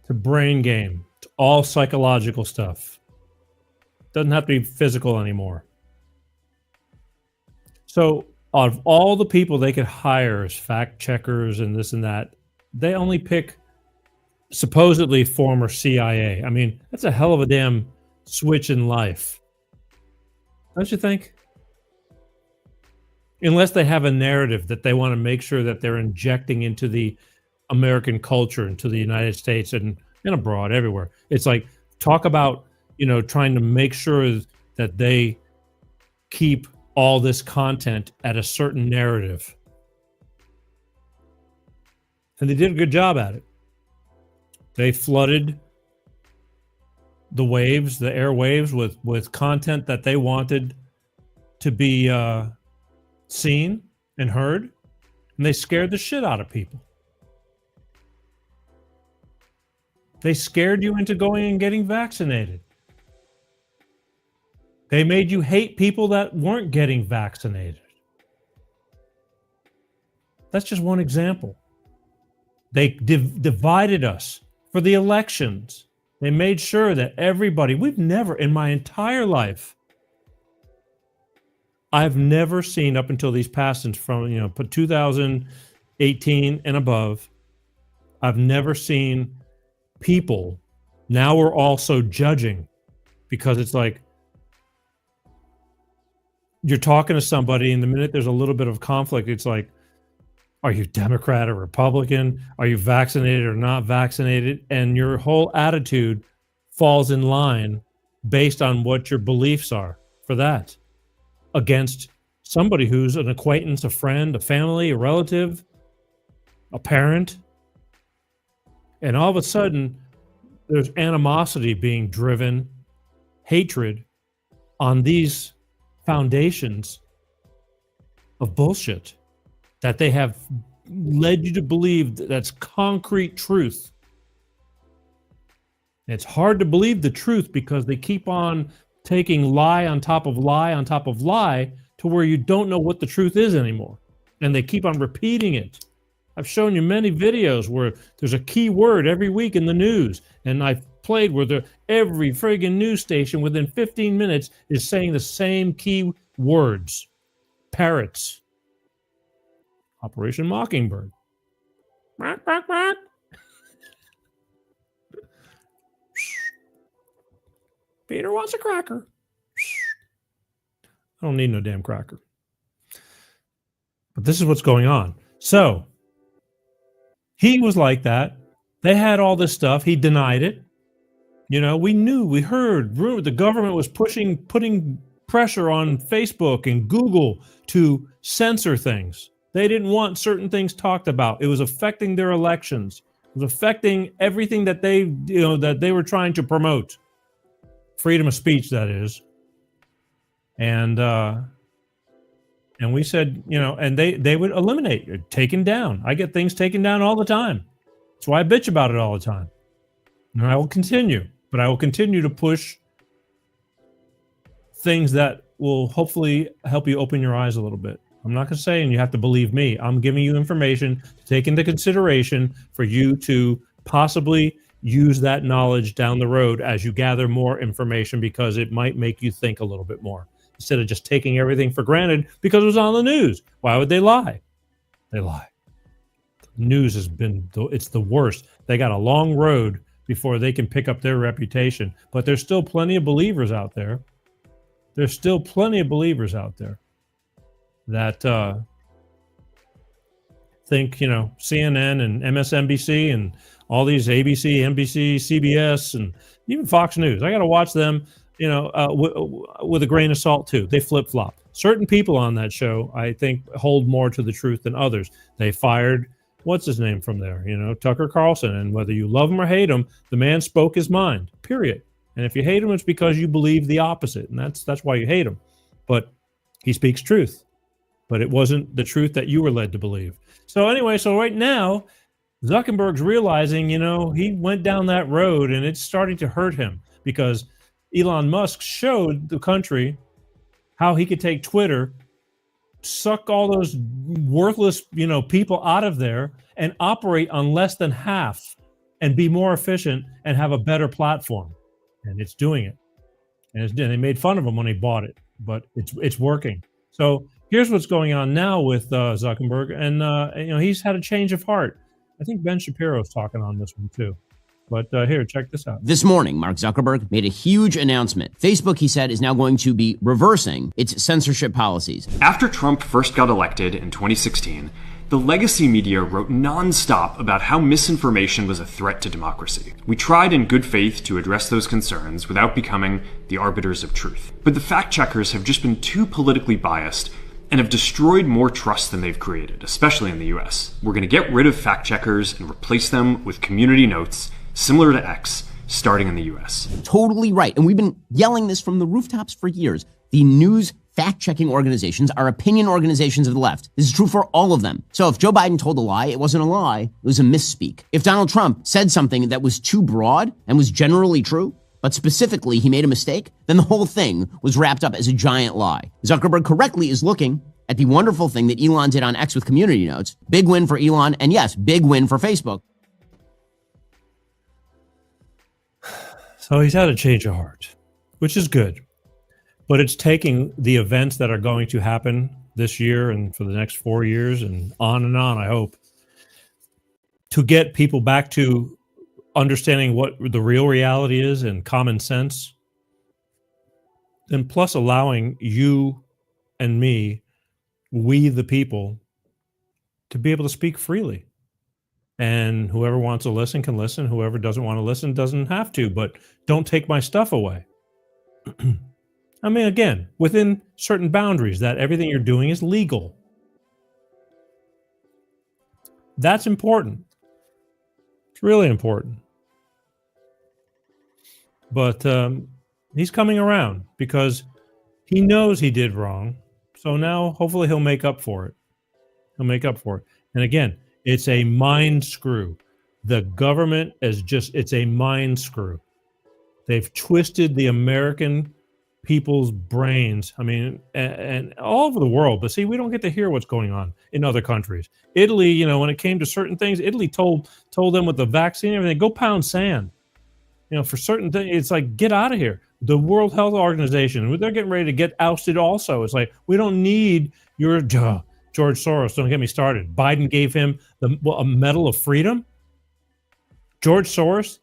It's a brain game. It's all psychological stuff. Doesn't have to be physical anymore. So, out of all the people they could hire as fact checkers and this and that, they only pick supposedly former CIA. I mean, that's a hell of a damn switch in life. Don't you think? Unless they have a narrative that they want to make sure that they're injecting into the American culture, into the United States and abroad, everywhere. It's like, talk about, trying to make sure that they keep all this content at a certain narrative. And they did a good job at it. They flooded the waves, the airwaves with content that they wanted to be seen and heard, and they scared the shit out of people. They scared you into going and getting vaccinated. They made you hate people that weren't getting vaccinated. That's just one example. They divided us for the elections. They made sure that everybody, we've never, in my entire life, I've never seen up until these past from 2018 and above, I've never seen people, now we're also judging, because it's like you're talking to somebody and the minute there's a little bit of conflict, it's like, are you Democrat or Republican? Are you vaccinated or not vaccinated? And your whole attitude falls in line based on what your beliefs are for that, against somebody who's an acquaintance, a friend, a family, a relative, a parent. And all of a sudden, there's animosity being driven, hatred on these foundations of bullshit that they have led you to believe that's concrete truth. And it's hard to believe the truth because they keep on taking lie on top of lie on top of lie to where you don't know what the truth is anymore. And they keep on repeating it. I've shown you many videos where there's a key word every week in the news, and I've played where every friggin' news station within 15 minutes is saying the same key words. Parrots. Operation Mockingbird. Quack, quack, quack. Peter wants a cracker. I don't need no damn cracker. But this is what's going on. So, he was like that. They had all this stuff. He denied it. We knew, we heard, the government was putting pressure on Facebook and Google to censor things. They didn't want certain things talked about. It was affecting their elections. It was affecting everything that they were trying to promote. Freedom of speech, that is. And we said, and they would eliminate it, taken down. I get things taken down all the time. That's why I bitch about it all the time. And I will continue, but I will continue to push things that will hopefully help you open your eyes a little bit. I'm not going to say, and you have to believe me. I'm giving you information to take into consideration for you to possibly use that knowledge down the road as you gather more information, because it might make you think a little bit more instead of just taking everything for granted because it was on the news. Why would they lie? They lie. The news has been, it's the worst. They got a long road before they can pick up their reputation, but there's still plenty of believers out there. There's still plenty of believers out there that think, CNN and MSNBC and all these ABC, NBC, CBS, and even Fox News. I got to watch them, with a grain of salt too. They flip-flop. Certain people on that show, I think, hold more to the truth than others. They fired, what's his name from there? Tucker Carlson. And whether you love him or hate him, the man spoke his mind, period. And if you hate him, it's because you believe the opposite. And that's why you hate him. But he speaks truth. But it wasn't the truth that you were led to believe. So anyway, right now, Zuckerberg's realizing, he went down that road and it's starting to hurt him because Elon Musk showed the country how he could take Twitter, suck all those worthless, people out of there and operate on less than half and be more efficient and have a better platform. And it's doing it. And they made fun of him when he bought it, but it's working. So here's what's going on now with Zuckerberg. And, he's had a change of heart. I think Ben Shapiro's talking on this one too. But here, check this out. This morning, Mark Zuckerberg made a huge announcement. Facebook, he said, is now going to be reversing its censorship policies. After Trump first got elected in 2016, the legacy media wrote nonstop about how misinformation was a threat to democracy. We tried in good faith to address those concerns without becoming the arbiters of truth. But the fact checkers have just been too politically biased and have destroyed more trust than they've created, especially in the US. We're going to get rid of fact checkers and replace them with community notes similar to X, starting in the US. Totally right. And we've been yelling this from the rooftops for years. The news fact-checking organizations are opinion organizations of the left. This is true for all of them. So if Joe Biden told a lie, it wasn't a lie, it was a misspeak. If Donald Trump said something that was too broad and was generally true, but specifically he made a mistake, then the whole thing was wrapped up as a giant lie. Zuckerberg correctly is looking at the wonderful thing that Elon did on X with community notes. Big win for Elon, and yes, big win for Facebook. So he's had a change of heart, which is good. But it's taking the events that are going to happen this year and for the next 4 years and on, I hope, to get people back to understanding what the real reality is and common sense. And plus allowing you and me, we the people, to be able to speak freely. And whoever wants to listen can listen. Whoever doesn't want to listen doesn't have to, but don't take my stuff away. I mean, again, within certain boundaries, that everything you're doing is legal. That's important. It's really important. But he's coming around because he knows he did wrong. So now hopefully he'll make up for it. He'll make up for it. And again, it's a mind screw. The government it's a mind screw. They've twisted the American people's brains. I mean, and all over the world. But see, we don't get to hear what's going on in other countries. Italy, when it came to certain things, Italy told them with the vaccine and everything, go pound sand. For certain things, it's like, get out of here. The World Health Organization, they're getting ready to get ousted also. It's like, we don't need your George Soros. Don't get me started. Biden gave him a Medal of Freedom. George Soros.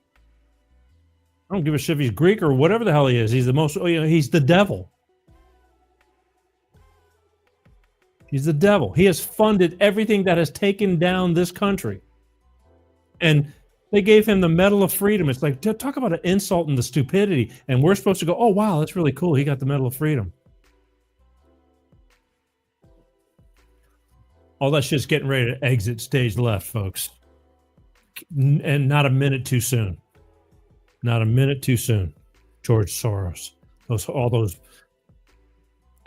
I don't give a shit if he's Greek or whatever the hell he is. He's he's the devil. He's the devil. He has funded everything that has taken down this country. And they gave him the Medal of Freedom. It's like, talk about an insult and the stupidity. And we're supposed to go, oh, wow, that's really cool. He got the Medal of Freedom. All that shit's getting ready to exit stage left, folks. And not a minute too soon. Not a minute too soon. George Soros. All those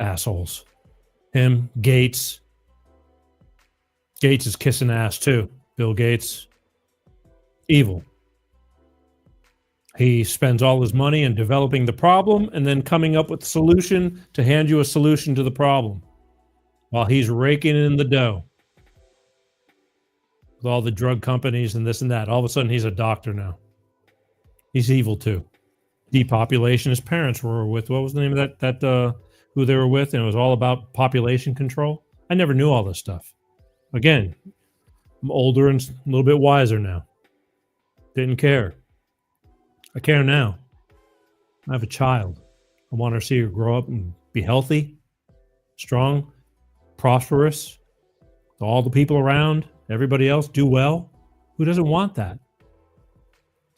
assholes. Him, Gates. Gates is kissing ass too. Bill Gates. Evil. He spends all his money in developing the problem and then coming up with a solution to hand you a solution to the problem while he's raking in the dough with all the drug companies and this and that. All of a sudden, he's a doctor now. He's evil too. Depopulation. His parents were with, what was the name of that who they were with? And it was all about population control. I never knew all this stuff. Again, I'm older and a little bit wiser now. Didn't care. I care now. I have a child. I want her to see her grow up and be healthy, strong, prosperous, all the people around, everybody else do well. Who doesn't want that?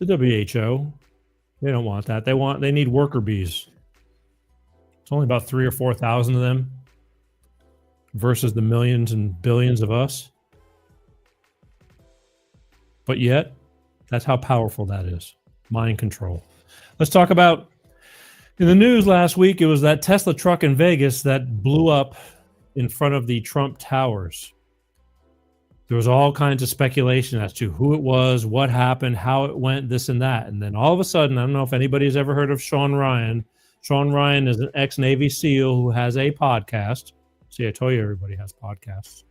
The WHO, they don't want that. They need worker bees. It's only about 3,000 or 4,000 of them versus the millions and billions of us. But yet, that's how powerful that is. Mind control. Let's talk about, in the news last week, it was that Tesla truck in Vegas that blew up in front of the Trump Towers. there was all kinds of speculation as to who it was, what happened, how it went, this and that. And then all of a sudden, I don't know if anybody's ever heard of Sean Ryan. Sean Ryan is an ex-Navy SEAL who has a podcast. See, I told you everybody has podcasts.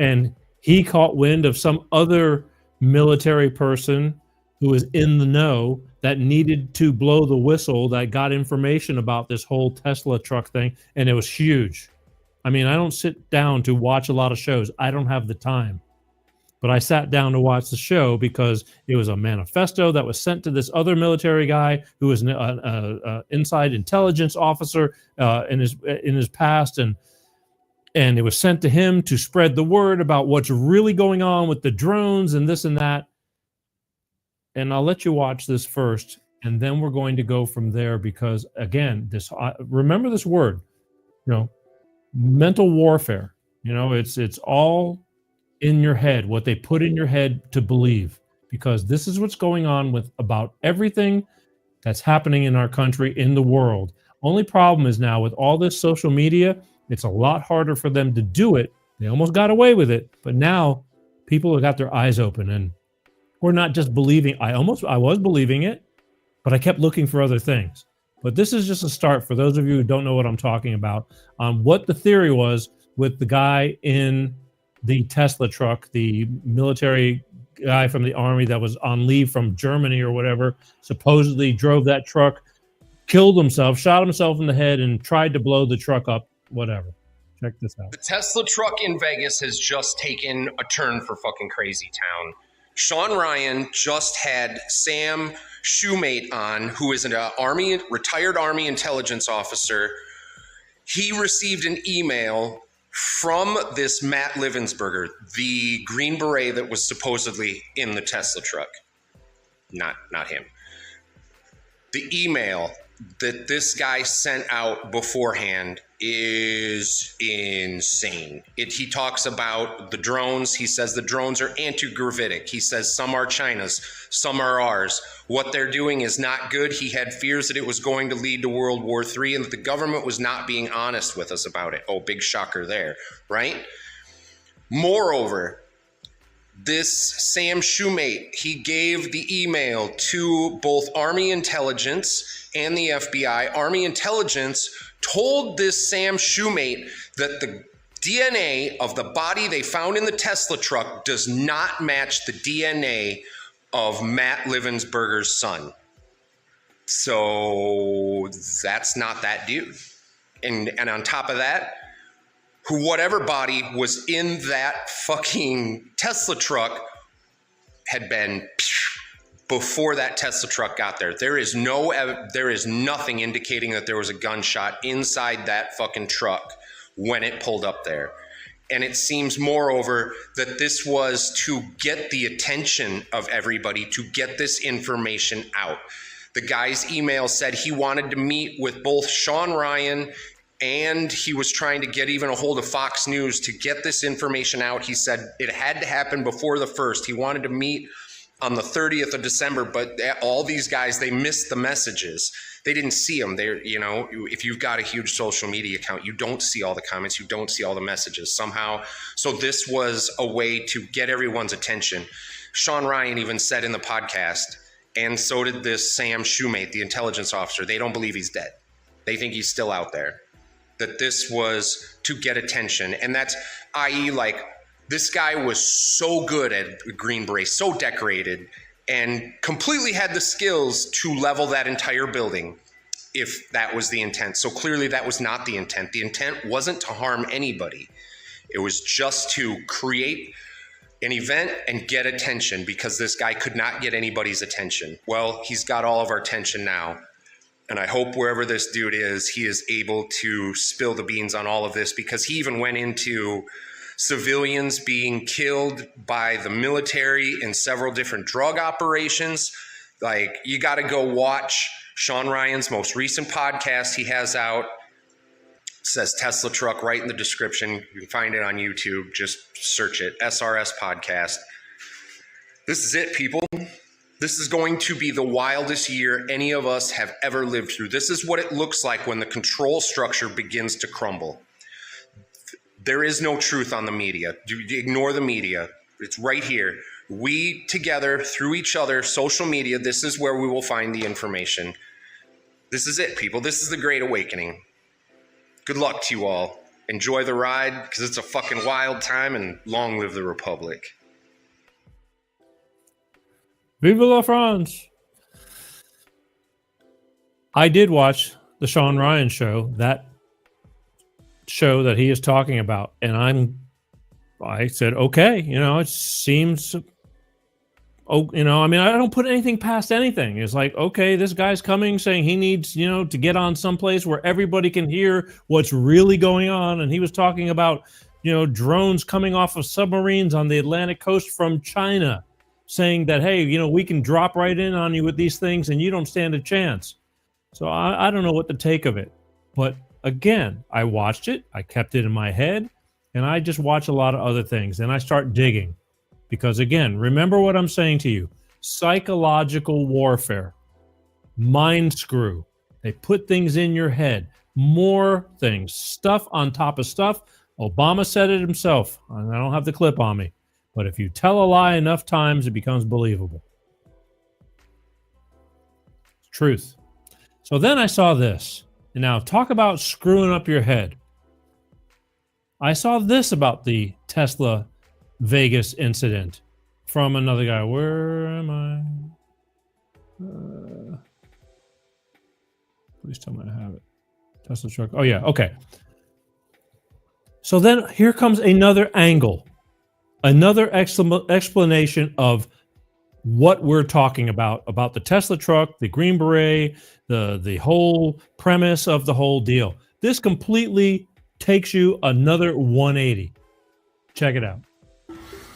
And he caught wind of some other military person who was in the know that needed to blow the whistle, that got information about this whole Tesla truck thing, and it was huge. I mean, I don't sit down to watch a lot of shows. I don't have the time. But I sat down to watch the show because it was a manifesto that was sent to this other military guy who was an inside intelligence officer in his past, and it was sent to him to spread the word about what's really going on with the drones and this and that. And I'll let you watch this first, and then we're going to go from there because, again, remember this word, mental warfare. It's all in your head, what they put in your head to believe, because this is what's going on with about everything that's happening in our country, in the world. Only problem is now with all this social media, it's a lot harder for them to do it. They almost got away with it, but now people have got their eyes open, and we're not just believing. I was believing it, but I kept looking for other things. But this is just a start for those of you who don't know what I'm talking about on what the theory was with the guy in the Tesla truck, the military guy from the army that was on leave from Germany or whatever, supposedly drove that truck, killed himself, shot himself in the head, and tried to blow the truck up, whatever. Check this out. The Tesla truck in Vegas has just taken a turn for fucking crazy town. Sean Ryan just had Sam Shoemate on, who is an retired Army intelligence officer. He received an email from this Matt Livensberger, the Green Beret that was supposedly in the Tesla truck. Not him. The email that this guy sent out beforehand is insane. He talks about the drones. He says the drones are anti-gravitic. He says some are China's, some are ours. What they're doing is not good. He had fears that it was going to lead to World War III and that the government was not being honest with us about it. Oh, big shocker there, right? Moreover, this Sam Shoemate, he gave the email to both Army Intelligence and the FBI. Army Intelligence told this Sam Shoemate that the DNA of the body they found in the Tesla truck does not match the DNA of Matt Livensberger's son. So that's not that dude. And on top of that, whatever body was in that fucking Tesla truck had been before that Tesla truck got there. There is nothing indicating that there was a gunshot inside that fucking truck when it pulled up there. And it seems, moreover, that this was to get the attention of everybody, to get this information out. The guy's email said he wanted to meet with both Sean Ryan and he was trying to get even a hold of Fox News to get this information out. He said it had to happen before the 1st. He wanted to meet on the 30th of December, but all these guys, they missed the messages. They didn't see them. If you've got a huge social media account, you don't see all the comments, you don't see all the messages somehow. So this was a way to get everyone's attention. Sean Ryan even said in the podcast, and so did this Sam Shoemate, the intelligence officer, they don't believe he's dead. They think he's still out there. That this was to get attention. And that's, i.e., like, this guy was so good at Green Beret, so decorated, and completely had the skills to level that entire building if that was the intent. So clearly that was not the intent. The intent wasn't to harm anybody. It was just to create an event and get attention because this guy could not get anybody's attention. Well, he's got all of our attention now. And I hope wherever this dude is, he is able to spill the beans on all of this because he even went into civilians being killed by the military in several different drug operations. Like, you got to go watch Sean Ryan's most recent podcast he has out. It says Tesla truck right in the description. You can find it on YouTube. Just search it, SRS podcast. This is it, people. This is going to be the wildest year any of us have ever lived through. This is what it looks like when the control structure begins to crumble. There is no truth on the media. Ignore the media. It's right here. We together, through each other, social media, this is where we will find the information. This is it, people. This is the Great Awakening. Good luck to you all. Enjoy the ride, because it's a fucking wild time, and long live the Republic. Vive la France! I did watch the Sean Ryan show, that show that he is talking about, and I said, okay, it seems, I don't put anything past anything. It's like, okay, this guy's coming saying he needs, to get on someplace where everybody can hear what's really going on, and he was talking about, drones coming off of submarines on the Atlantic coast from China, saying that, hey, we can drop right in on you with these things and you don't stand a chance. So I don't know what to take of it. But again, I watched it, I kept it in my head, and I just watch a lot of other things, and I start digging. Because again, remember what I'm saying to you. Psychological warfare, mind screw. They put things in your head, more things, stuff on top of stuff. Obama said it himself, and I don't have the clip on me. But if you tell a lie enough times, it becomes believable. It's truth. So then I saw this. And now talk about screwing up your head. I saw this about the Tesla Vegas incident from another guy. Where am I? Please tell me I have it. Tesla truck. Oh, yeah. Okay. So then here comes another angle. Another explanation of what we're talking about the Tesla truck, the Green Beret, the whole premise of the whole deal. This completely takes you another 180. Check it out.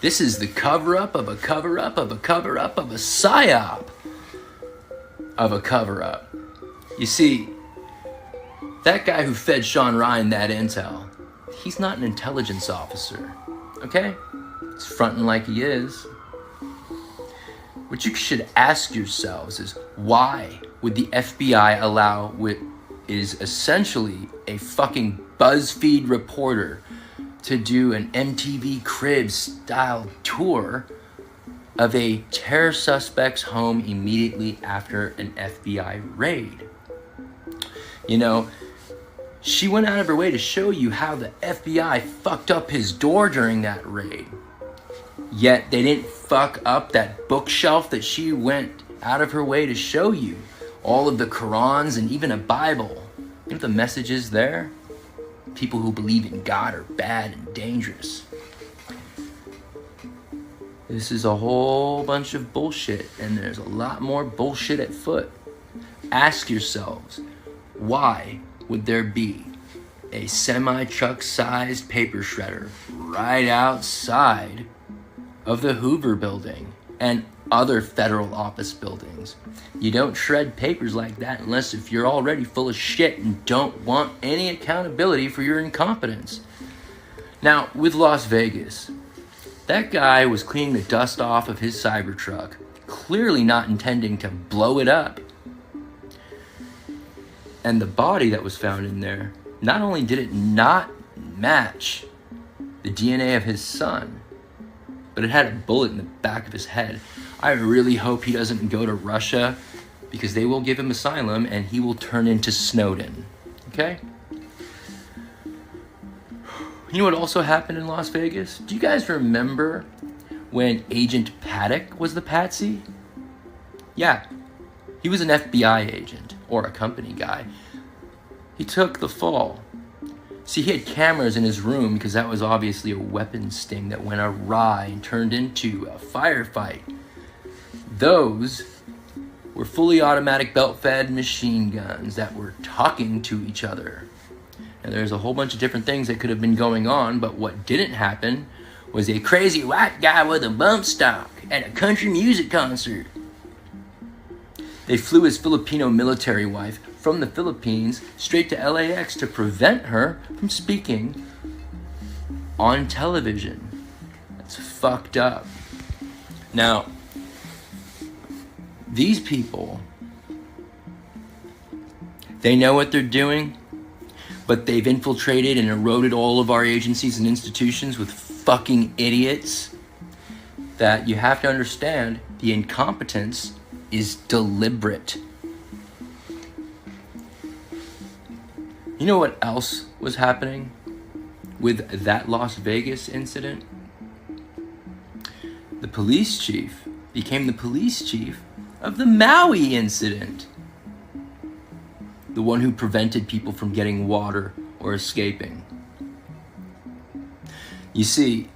This is the cover-up of a cover-up of a cover-up of a psyop of a cover-up. You see, that guy who fed Sean Ryan that intel, he's not an intelligence officer, okay? He's fronting like he is. What you should ask yourselves is, why would the FBI allow what is essentially a fucking BuzzFeed reporter to do an MTV Cribs style tour of a terror suspect's home immediately after an FBI raid? She went out of her way to show you how the FBI fucked up his door during that raid. Yet they didn't fuck up that bookshelf that she went out of her way to show you. All of the Qurans and even a Bible. You know the message is there? People who believe in God are bad and dangerous. This is a whole bunch of bullshit, and there's a lot more bullshit at foot. Ask yourselves, why would there be a semi-truck sized paper shredder right outside of the Hoover building and other federal office buildings? You don't shred papers like that unless if you're already full of shit and don't want any accountability for your incompetence. Now, with Las Vegas, that guy was cleaning the dust off of his Cybertruck, clearly not intending to blow it up. And the body that was found in there, not only did it not match the DNA of his son, but it had a bullet in the back of his head. I really hope he doesn't go to Russia, because they will give him asylum and he will turn into Snowden. Okay? You know what also happened in Las Vegas? Do you guys remember when Agent Paddock was the patsy? Yeah, he was an FBI agent or a company guy. He took the fall. See, he had cameras in his room because that was obviously a weapon sting that went awry and turned into a firefight. Those were fully automatic belt-fed machine guns that were talking to each other. And there's a whole bunch of different things that could have been going on, but what didn't happen was a crazy white guy with a bump stock at a country music concert. They flew his Filipino military wife from the Philippines straight to LAX to prevent her from speaking on television. That's fucked up. Now, these people, they know what they're doing, But they've infiltrated and eroded all of our agencies and institutions with fucking idiots that you have to understand the incompetence is deliberate. You know what else was happening with that Las Vegas incident? The police chief became the police chief of the Maui incident. The one who prevented people from getting water or escaping. You see,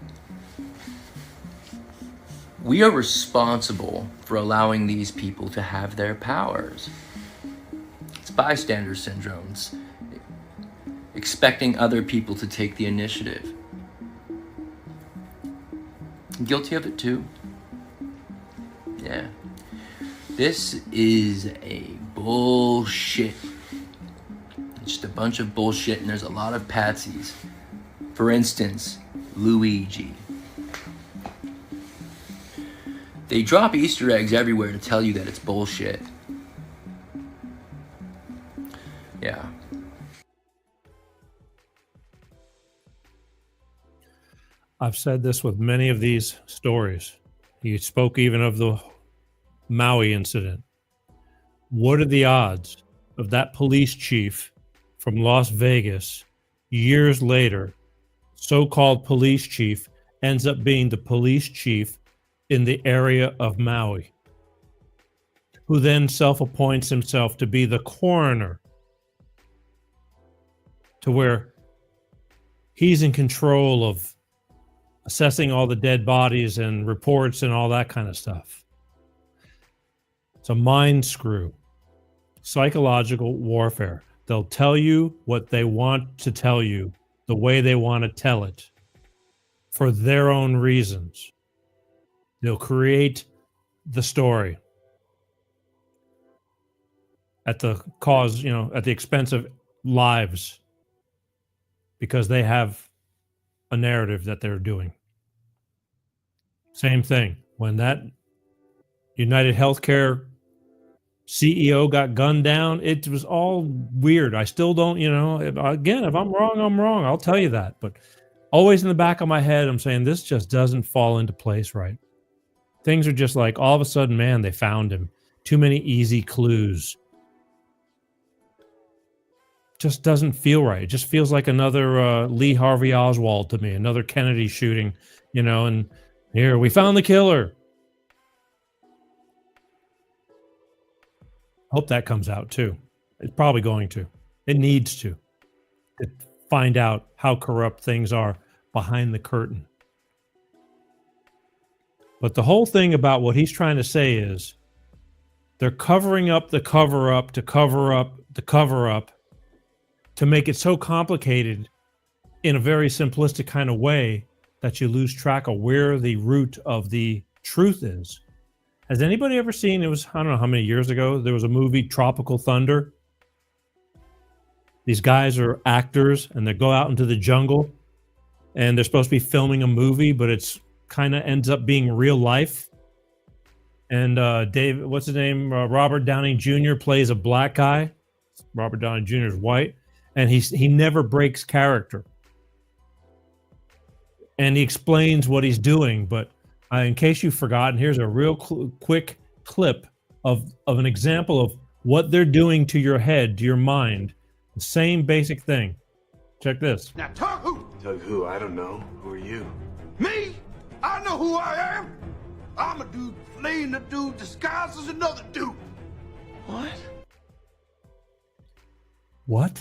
we are responsible for allowing these people to have their powers. It's bystander syndrome. It's expecting other people to take the initiative. I'm guilty of it too. Yeah. This is a bullshit. It's just a bunch of bullshit, and there's a lot of patsies. For instance, Luigi. They drop Easter eggs everywhere to tell you that it's bullshit. Yeah. I've said this with many of these stories. You spoke even of the Maui incident. What are the odds of that police chief from Las Vegas, years later, so-called police chief, ends up being the police chief in the area of Maui, who then self-appoints himself to be the coroner, to where he's in control of assessing all the dead bodies and reports and all that kind of stuff. It's a mind screw. Psychological warfare. They'll tell you what they want to tell you, the way they want to tell it, for their own reasons. They'll create the story at the cause, at the expense of lives, because they have a narrative that they're doing. Same thing. When that United Healthcare CEO got gunned down, it was all weird. I still don't, again, if I'm wrong, I'm wrong. I'll tell you that. But always in the back of my head, I'm saying this just doesn't fall into place right. Things are just like, all of a sudden, man, they found him. Too many easy clues. Just doesn't feel right. It just feels like another Lee Harvey Oswald to me, another Kennedy shooting, and here, we found the killer. Hope that comes out too. It's probably going to. It needs to find out how corrupt things are behind the curtain. But the whole thing about what he's trying to say is they're covering up the cover up to cover up the cover up to make it so complicated in a very simplistic kind of way that you lose track of where the root of the truth is. Has anybody ever seen, it was, I don't know how many years ago, there was a movie, Tropical Thunder. These guys are actors and they go out into the jungle and they're supposed to be filming a movie, but it's kind of ends up being real life. And Dave, what's his name? Robert Downey Jr. plays a black guy. Robert Downey Jr. is white, and he never breaks character. And he explains what he's doing, but in case you've forgotten, here's a real quick clip of an example of what they're doing to your head, to your mind. The same basic thing. Check this. Now talk who? Talk who? I don't know. Who are you? Me? I know who I am. I'm a dude playing a dude disguised as another dude. What? What?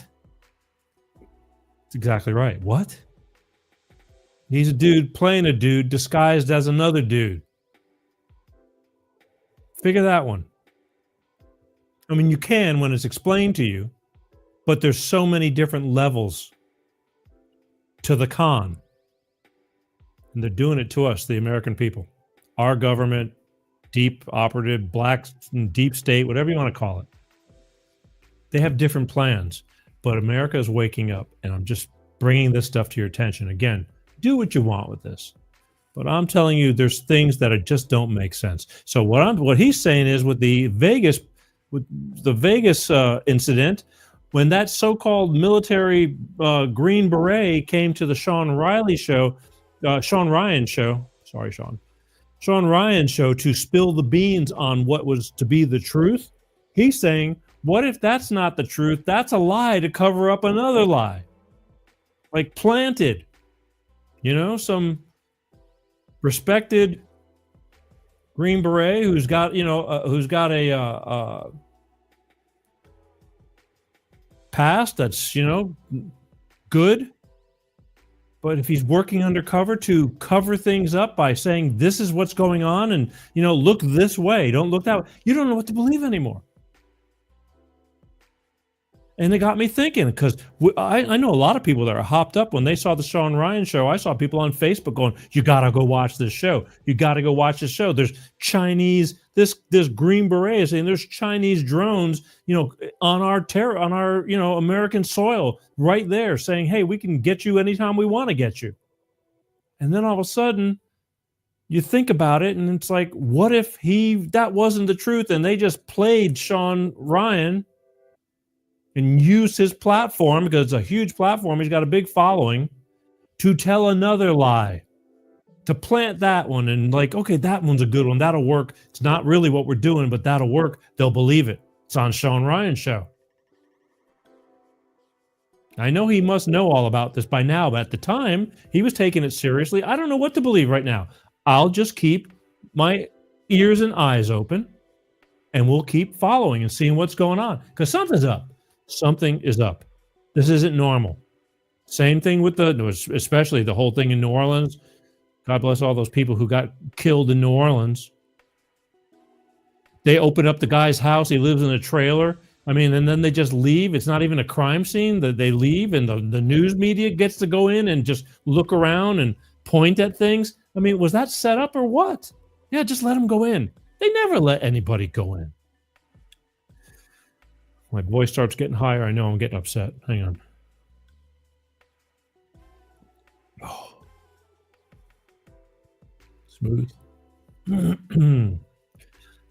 That's exactly right. What? He's a dude playing a dude disguised as another dude. Figure that one. I mean, you can when it's explained to you, but there's so many different levels to the con. And they're doing it to us, the American people. Our government, deep operative, black, deep state, whatever you want to call it. They have different plans, but America is waking up, and I'm just bringing this stuff to your attention. Again, do what you want with this. But I'm telling you, there's things that just don't make sense. So what he's saying is with the Vegas incident, when that so-called military Green Beret came to the Sean Ryan show, Sean Ryan show to spill the beans on what was to be the truth, he's saying, what if that's not the truth? That's a lie to cover up another lie. Like planted. You know, some respected Green Beret who's got, a past that's, good. But if he's working undercover to cover things up by saying this is what's going on and, look this way, don't look that way, you don't know what to believe anymore. And it got me thinking, because I know a lot of people that are hopped up when they saw the Sean Ryan show. I saw people on Facebook going, you got to go watch this show. You got to go watch this show. There's Chinese, this Green Beret is saying there's Chinese drones, on our American soil right there saying, hey, we can get you anytime we want to get you. And then all of a sudden you think about it and it's like, what if that wasn't the truth and they just played Sean Ryan and use his platform, because it's a huge platform, he's got a big following, to tell another lie, to plant that one and like, okay, that one's a good one, that'll work. It's not really what we're doing, but that'll work. They'll believe it. It's on Sean Ryan's show. I know he must know all about this by now, but at the time, he was taking it seriously. I don't know what to believe right now. I'll just keep my ears and eyes open, and we'll keep following and seeing what's going on, because something's up. Something is up. This isn't normal. Same thing with especially the whole thing in New Orleans. God bless all those people who got killed in New Orleans. They open up the guy's house. He lives in a trailer. I mean, and then they just leave. It's not even a crime scene. That they leave, and the news media gets to go in and just look around and point at things. I mean, was that set up or what? Yeah, just let them go in. They never let anybody go in. My voice starts getting higher. I know I'm getting upset. Hang on. Oh. Smooth.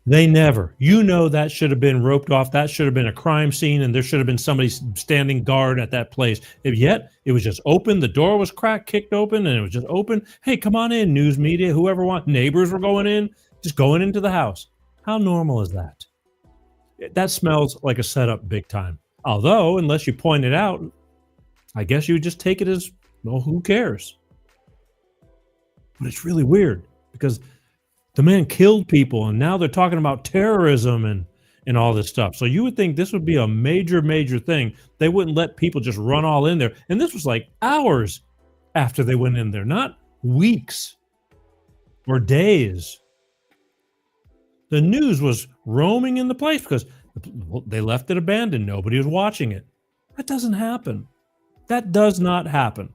They never. That should have been roped off. That should have been a crime scene, and there should have been somebody standing guard at that place. Yet, it was just open. The door was kicked open, and it was just open. Hey, come on in, news media, whoever wants. Neighbors were going in, just going into the house. How normal is that? That smells like a setup big time. Although, unless you point it out, I guess you would just take it as, well, who cares? But it's really weird because the man killed people and now they're talking about terrorism and all this stuff. So you would think this would be a major, major thing. They wouldn't let people just run all in there. And this was like hours after they went in there, not weeks or days. The news was roaming in the place because they left it abandoned. Nobody was watching it. That doesn't happen. That does not happen.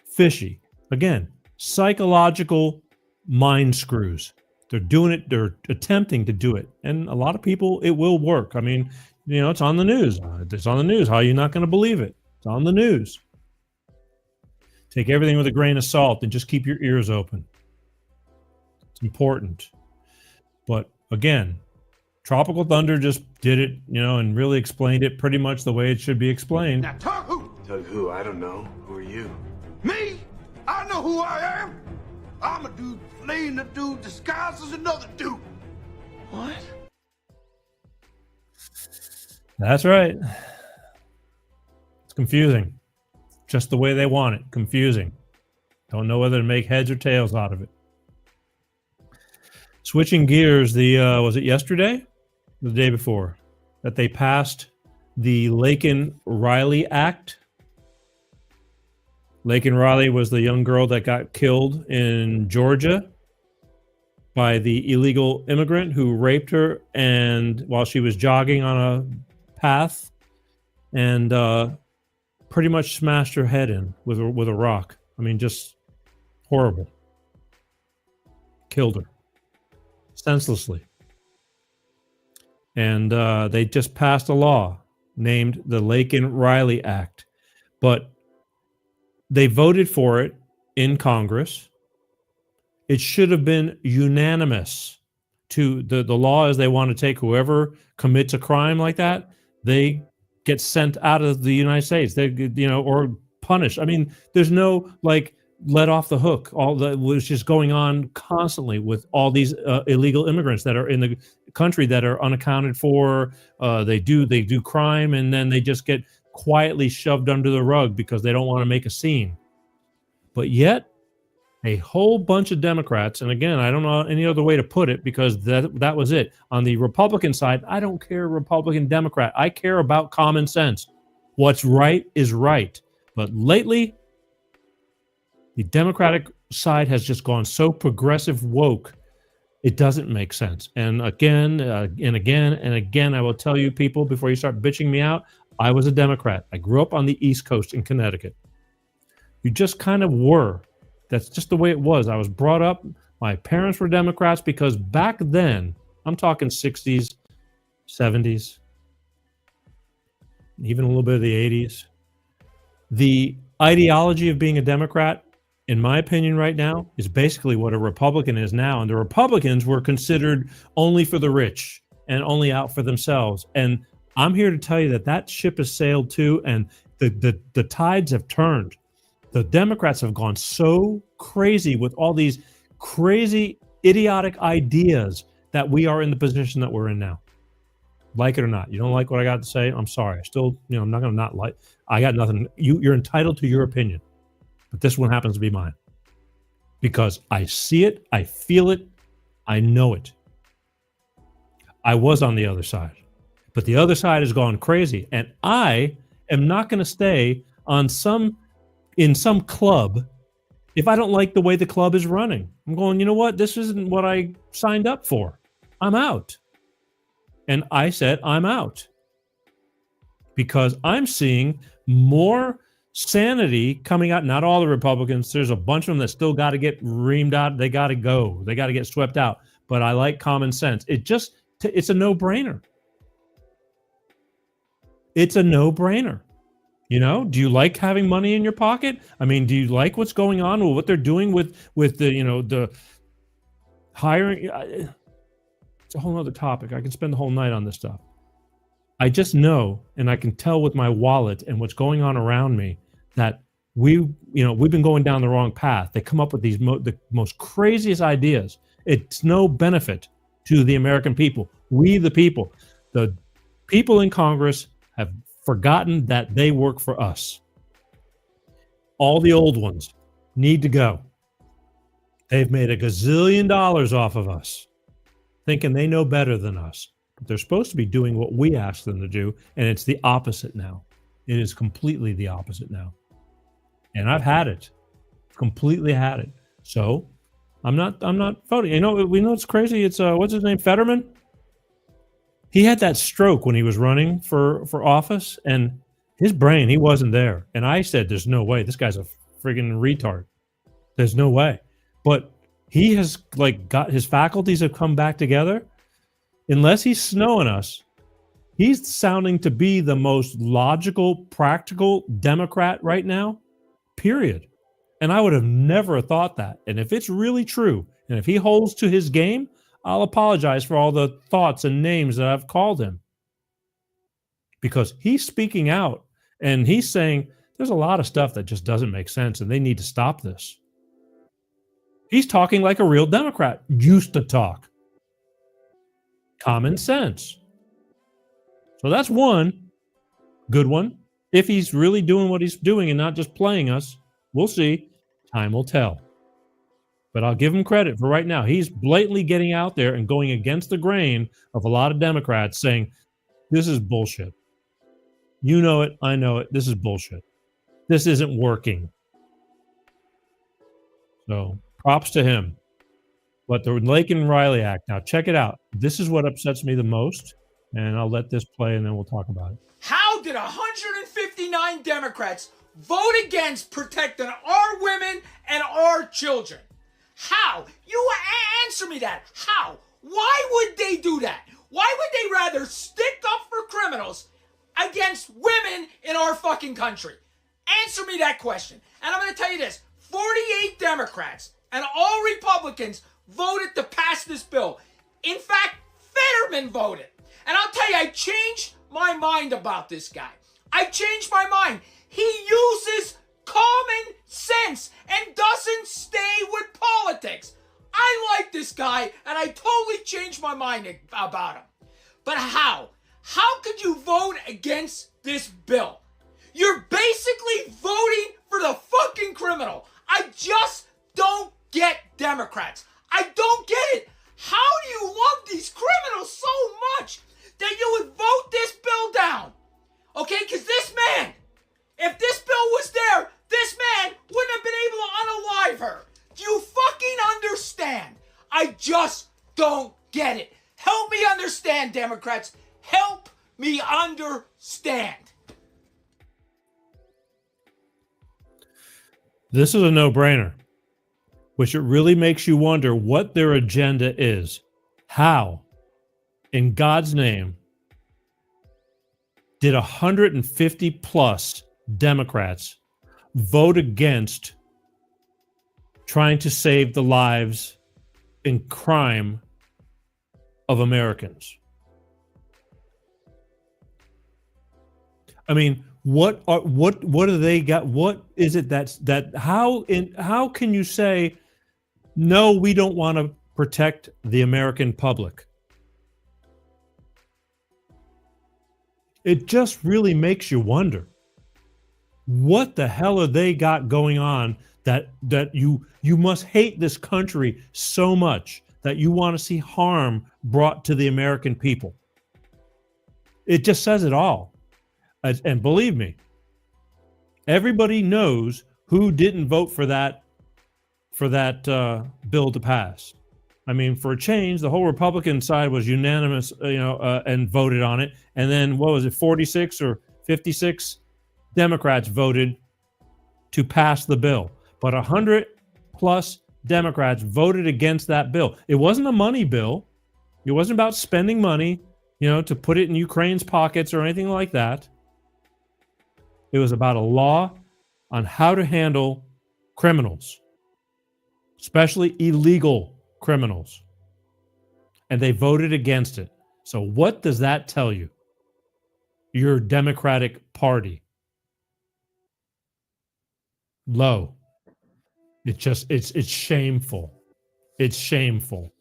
Fishy. Again, psychological mind screws. They're doing it. They're attempting to do it. And a lot of people, it will work. I mean, it's on the news. It's on the news. How are you not going to believe it? It's on the news. Take everything with a grain of salt and just keep your ears open. It's important. But again, Tropical Thunder just did it, and really explained it pretty much the way it should be explained. Now talk who? Tug who? I don't know. Who are you? Me? I know who I am. I'm a dude playing a dude disguised as another dude. What? That's right. It's confusing. Just the way they want it. Confusing. Don't know whether to make heads or tails out of it. Switching gears, was it yesterday? Or the day before? That they passed the Laken-Riley Act. Laken-Riley was the young girl that got killed in Georgia by the illegal immigrant who raped her and while she was jogging on a path and pretty much smashed her head in with a rock. I mean, just horrible. Killed her senselessly. And they just passed a law named the Laken-Riley Act. But they voted for it in Congress. It should have been unanimous to the law as they want to take whoever commits a crime like that. they get sent out of the United States. They, or punished. I mean, there's no like let off the hook. All that was just going on constantly with all these illegal immigrants that are in the country that are unaccounted for. They do crime, and then they just get quietly shoved under the rug because they don't want to make a scene. But yet, a whole bunch of Democrats, and again, I don't know any other way to put it because that was it. On the Republican side, I don't care Republican, Democrat. I care about common sense. What's right is right. But lately, the Democratic side has just gone so progressive woke, it doesn't make sense. And again, and again, and again, I will tell you people, before you start bitching me out, I was a Democrat. I grew up on the East Coast in Connecticut. You just kind of were. That's just the way it was. I was brought up. My parents were Democrats because back then, I'm talking 60s, 70s, even a little bit of the 80s. The ideology of being a Democrat, in my opinion right now, is basically what a Republican is now. And the Republicans were considered only for the rich and only out for themselves. And I'm here to tell you that that ship has sailed too, and the tides have turned. The Democrats have gone so crazy with all these crazy, idiotic ideas that we are in the position that we're in now. Like it or not. You don't like what I got to say? I'm sorry. I still, I'm not going to not like. I got nothing. You're entitled to your opinion. But this one happens to be mine. Because I see it, I feel it, I know it. I was on the other side. But the other side has gone crazy. And I am not going to stay in some club if I don't like the way the club is running. I'm going, you know what? This isn't what I signed up for. I'm out. And I said, I'm out. Because I'm seeing more sanity coming out. Not all the Republicans. There's a bunch of them that still got to get reamed out. They got to go. They got to get swept out. But I like common sense. It's a no-brainer. It's a no-brainer. Do you like having money in your pocket? I mean, do you like what's going on with what they're doing with the, the hiring? It's a whole other topic. I can spend the whole night on this stuff. I just know, and I can tell with my wallet and what's going on around me, that we've been going down the wrong path. They come up with these the most craziest ideas. It's no benefit to the American people. We, the people, the people in Congress have forgotten that they work for us. All the old ones need to go. They've made $1 gazillion off of us, thinking they know better than us. But they're supposed to be doing what we ask them to do, and it's the opposite now. It is completely the opposite now. And I've had it. Completely had it. So I'm not voting. We know it's crazy. It's what's his name? Fetterman? He had that stroke when he was running for office, and his brain, he wasn't there. And I said, there's no way. This guy's a friggin' retard. There's no way. But he has got his faculties have come back together. Unless he's snowing us, he's sounding to be the most logical, practical Democrat right now, period. And I would have never thought that. And if it's really true, and if he holds to his game, I'll apologize for all the thoughts and names that I've called him. Because he's speaking out and he's saying there's a lot of stuff that just doesn't make sense and they need to stop this. He's talking like a real Democrat used to talk. Common sense. So that's one good one. If he's really doing what he's doing and not just playing us, we'll see. Time will tell. But I'll give him credit for right now. He's blatantly getting out there and going against the grain of a lot of Democrats saying, this is bullshit. You know it. I know it. This is bullshit. This isn't working. So props to him. But the Lake and Riley Act, now check it out. This is what upsets me the most, and I'll let this play and then we'll talk about it. How did 159 Democrats vote against protecting our women and our children? How? You answer me that. How? Why would they do that? Why would they rather stick up for criminals against women in our fucking country? Answer me that question. And I'm going to tell you this. 48 Democrats and all Republicans voted to pass this bill. In fact, Fetterman voted. And I'll tell you, I changed my mind about this guy. I changed my mind. He uses common sense and doesn't stay with politics. I like this guy, and I totally changed my mind about him. But how? How could you vote against this bill? You're basically voting for the fucking criminal. I just don't get Democrats. I don't get it. How do you love these criminals so much that you would vote this bill down? Okay, because this man, if this bill was there, this man wouldn't have been able to unalive her. Do you fucking understand? I just don't get it. Help me understand, Democrats. Help me understand. This is a no-brainer, which it really makes you wonder what their agenda is. How, in God's name, did 150 plus Democrats vote against trying to save the lives in crime of Americans? I mean, what do they got? What is it that how can you say no, we don't want to protect the American public? It just really makes you wonder what the hell are they got going on that you must hate this country so much that you want to see harm brought to the American people. It just says it all. And believe me, everybody knows who didn't vote for that bill to pass. I mean, for a change, the whole Republican side was unanimous, and voted on it. And then what was it, 46 or 56 Democrats voted to pass the bill. But 100 plus Democrats voted against that bill. It wasn't a money bill. It wasn't about spending money, to put it in Ukraine's pockets or anything like that. It was about a law on how to handle criminals, especially illegal criminals. And they voted against it. So what does that tell you? Your Democratic Party. Low. It's shameful. It's shameful.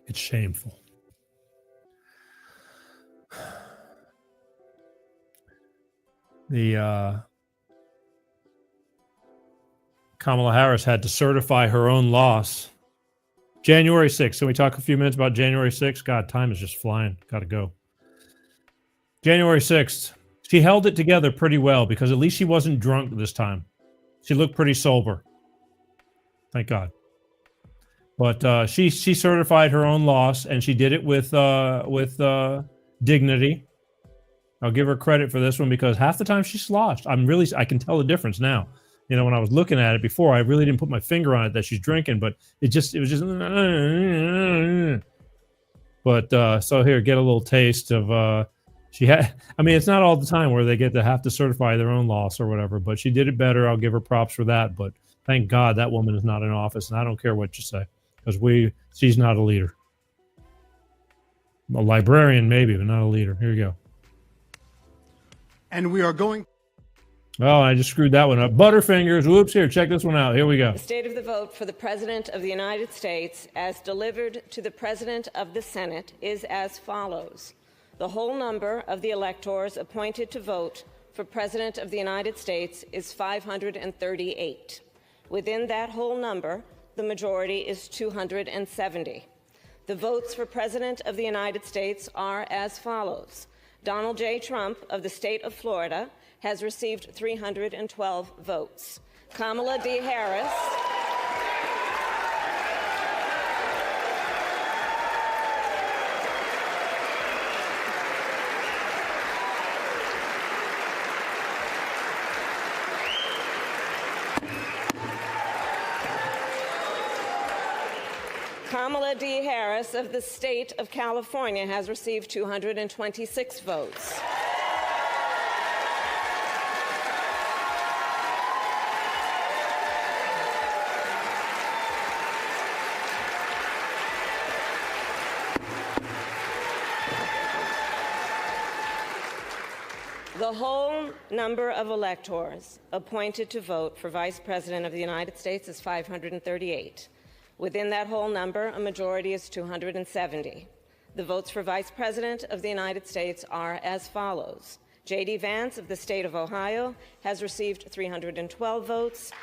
It's shameful. Kamala Harris had to certify her own loss. January 6th. Can we talk a few minutes about January 6th? God, time is just flying. Got to go. January 6th. She held it together pretty well because at least she wasn't drunk this time. She looked pretty sober. Thank God. But she certified her own loss, and she did it with dignity. I'll give her credit for this one because half the time she sloshed. I can tell the difference now. When I was looking at it before, I really didn't put my finger on it that she's drinking, but it was just. But so here, get a little taste of. She had. I mean, it's not all the time where they get to have to certify their own loss or whatever, but she did it better. I'll give her props for that. But thank God that woman is not in office, and I don't care what you say because she's not a leader. A librarian maybe, but not a leader. Here you go. And we are going. Oh, I just screwed that one up. Butterfingers. Whoops. Here, check this one out. Here we go. The state of the vote for the President of the United States, as delivered to the President of the Senate, is as follows. The whole number of the electors appointed to vote for President of the United States is 538. Within that whole number, the majority is 270. The votes for President of the United States are as follows. Donald J. Trump of the state of Florida has received 312 votes. Kamala D. Harris. Kamala D. Harris of the state of California has received 226 votes. The whole number of electors appointed to vote for Vice President of the United States is 538. Within that whole number, a majority is 270. The votes for Vice President of the United States are as follows. J.D. Vance of the state of Ohio has received 312 votes.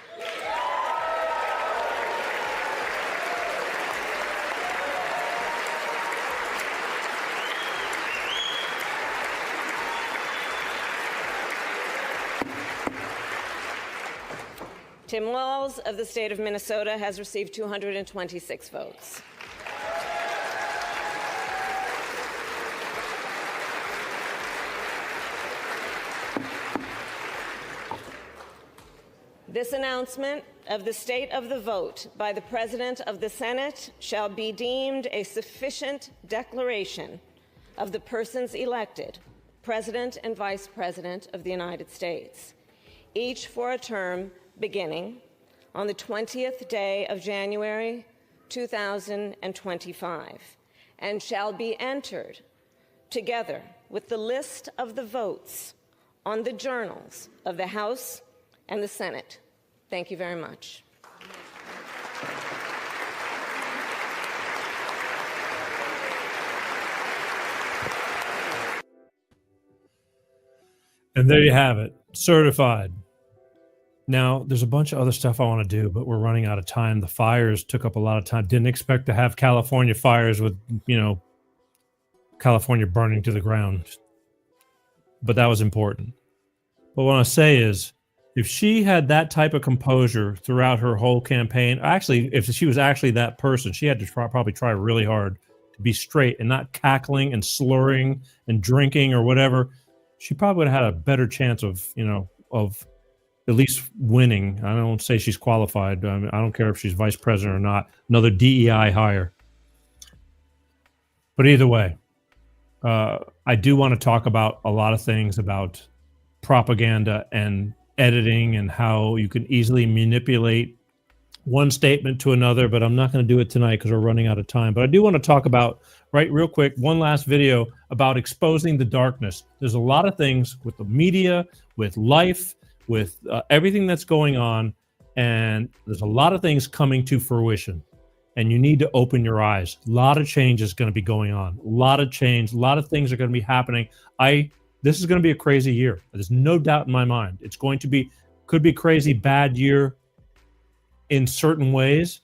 Tim Walz of the state of Minnesota has received 226 votes. This announcement of the state of the vote by the President of the Senate shall be deemed a sufficient declaration of the persons elected President and Vice President of the United States, each for a term beginning on the 20th day of January 2025, and shall be entered together with the list of the votes on the journals of the House and the Senate. Thank you very much. And there you have it, certified. Now, there's a bunch of other stuff I want to do, but we're running out of time. The fires took up a lot of time. Didn't expect to have California fires with, California burning to the ground. But that was important. But what I want to say is, if she had that type of composure throughout her whole campaign, actually, if she was actually that person, she had to probably try really hard to be straight and not cackling and slurring and drinking or whatever. She probably would have had a better chance of at least winning. I don't say she's qualified. I don't care if she's vice president or not. Another DEI hire. But either way, I do want to talk about a lot of things about propaganda and editing and how you can easily manipulate one statement to another, but I'm not going to do it tonight because we're running out of time. But I do want to talk about, real quick, one last video about exposing the darkness. There's a lot of things with the media, with life, with everything that's going on, and there's a lot of things coming to fruition, and you need to open your eyes. A lot of change is going to be going on. A lot of change. A lot of things are going to be happening. This is going to be a crazy year. There's no doubt in my mind. It's going to be, could be a crazy bad year in certain ways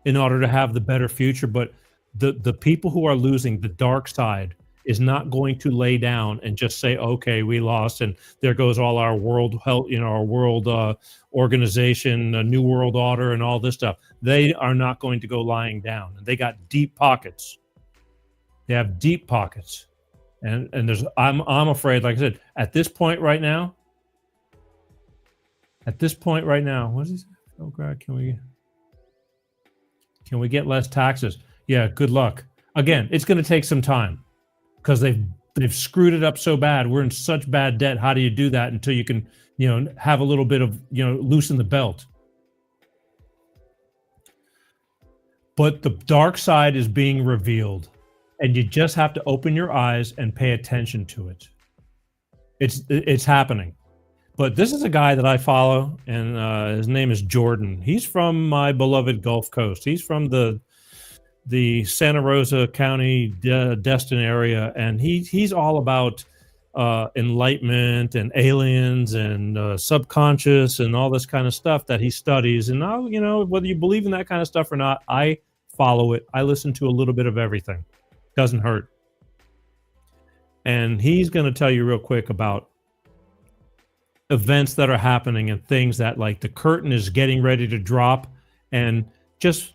in order to have the better future. But the people who are losing, the dark side, is not going to lay down and just say, okay, we lost, and there goes all our world health, our world organization, New World Order, and all this stuff. They are not going to go lying down. They got deep pockets. They have deep pockets. And there's, I'm afraid, like I said, at this point right now, what is he say? Oh God, can we get less taxes? Yeah, good luck. Again, it's going to take some time because they've screwed it up so bad. We're in such bad debt. How do you do that until you can, have a little bit of, loosen the belt? But the dark side is being revealed. And you just have to open your eyes and pay attention to it. It's happening. But this is a guy that I follow, and his name is Jordan. He's from my beloved Gulf Coast. He's from the Santa Rosa County, Destin area, and he's all about enlightenment and aliens and subconscious and all this kind of stuff that he studies. And now, whether you believe in that kind of stuff or not, I follow it. I listen to a little bit of everything. Doesn't hurt. And he's going to tell you real quick about events that are happening and things that, like, the curtain is getting ready to drop, and just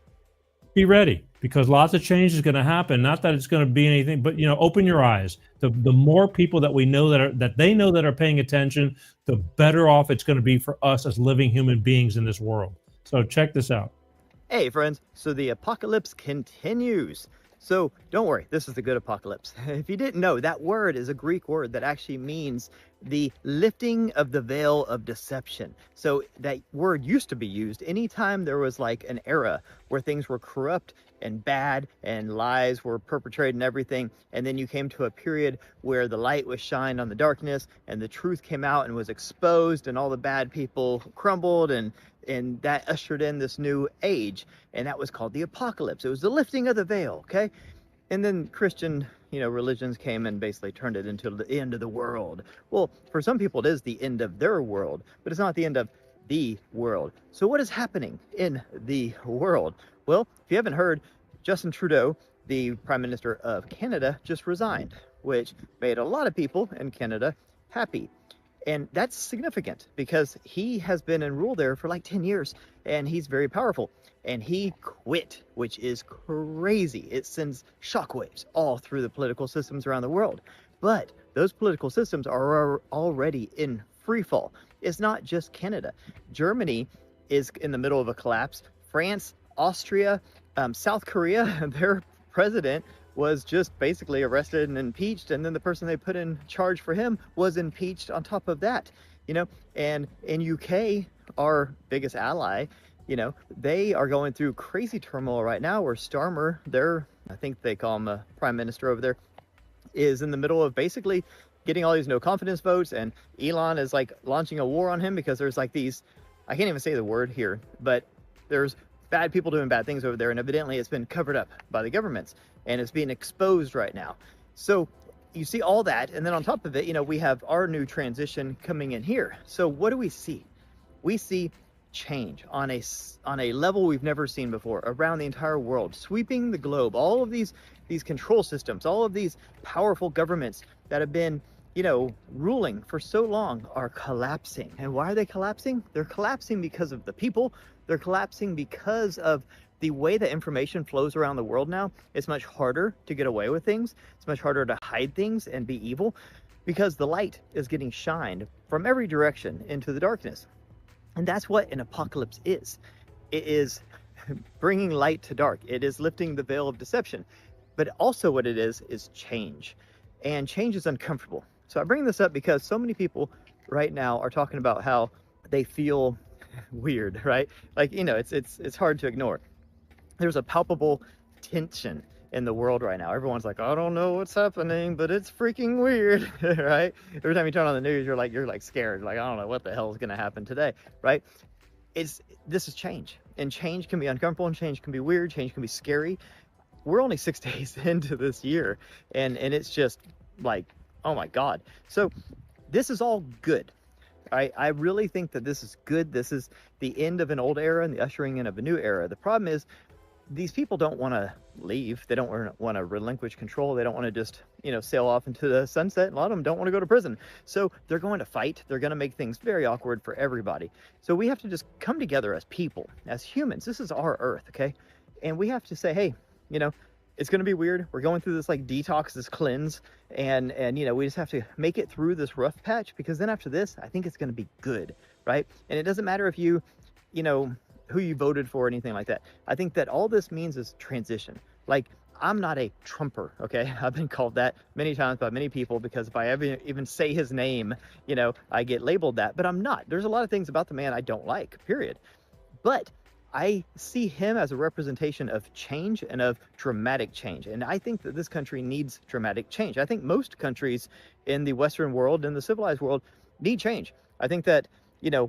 be ready because lots of change is going to happen. Not that it's going to be anything, but open your eyes. The more people that we know that they know that are paying attention, the better off it's going to be for us as living human beings in this world. So check this out. Hey friends, so the apocalypse continues. So don't worry, this is the good apocalypse. If you didn't know, that word is a Greek word that actually means the lifting of the veil of deception. So that word used to be used anytime there was like an era where things were corrupt and bad and lies were perpetrated and everything. And then you came to a period where the light was shined on the darkness and the truth came out and was exposed and all the bad people crumbled, and that ushered in this new age, and that was called the apocalypse. It was the lifting of the veil, okay? And then Christian, religions came and basically turned it into the end of the world. Well, for some people it is the end of their world, but it's not the end of the world. So what is happening in the world? Well, if you haven't heard, Justin Trudeau, the Prime Minister of Canada, just resigned, which made a lot of people in Canada happy. And that's significant because he has been in rule there for like 10 years and he's very powerful. And he quit, which is crazy. It sends shockwaves all through the political systems around the world. But those political systems are already in free fall. It's not just Canada. Germany is in the middle of a collapse. France, Austria, South Korea, their president was just basically arrested and impeached, and then the person they put in charge for him was impeached on top of that, and in UK, our biggest ally, they are going through crazy turmoil right now where Starmer, I think they call him a prime minister over there, is in the middle of basically getting all these no confidence votes, and Elon is like launching a war on him because there's like these, I can't even say the word here, but there's bad people doing bad things over there, and evidently it's been covered up by the governments and it's being exposed right now. So you see all that, and then on top of it, we have our new transition coming in here. So what do we see? We see change on a level we've never seen before around the entire world, sweeping the globe. All of these control systems, all of these powerful governments that have been ruling for so long are collapsing. And why are they collapsing? They're collapsing because of the people. They're collapsing because of the way that information flows around the world now. It's much harder to get away with things. It's much harder to hide things and be evil because the light is getting shined from every direction into the darkness. And that's what an apocalypse is. It is bringing light to dark. It is lifting the veil of deception. But also what it is change. And change is uncomfortable. So I bring this up because so many people right now are talking about how they feel weird, right? Like, it's hard to ignore. There's a palpable tension in the world right now. Everyone's like, I don't know what's happening, but it's freaking weird, right? Every time you turn on the news, you're like scared. Like, I don't know what the hell is going to happen today, right? This is change, and change can be uncomfortable, and change can be weird, change can be scary. We're only 6 days into this year, and it's just like, oh my God. So this is all good. I really think that this is good. This is the end of an old era and the ushering in of a new era. The problem is these people don't want to leave. They don't want to relinquish control. They don't want to just, sail off into the sunset. A lot of them don't want to go to prison. So they're going to fight. They're going to make things very awkward for everybody. So we have to just come together as people, as humans. This is our earth, okay? And we have to say, hey, it's going to be weird. We're going through this like detox, this cleanse, and we just have to make it through this rough patch, because then after this, I think it's going to be good, right? And it doesn't matter if you who you voted for or anything like that. I think that all this means is transition. Like, I'm not a Trumper, okay? I've been called that many times by many people because if I ever even say his name, I get labeled that, but I'm not. There's a lot of things about the man I don't like, period. But I see him as a representation of change and of dramatic change. And I think that this country needs dramatic change. I think most countries in the Western world and the civilized world need change. I think that,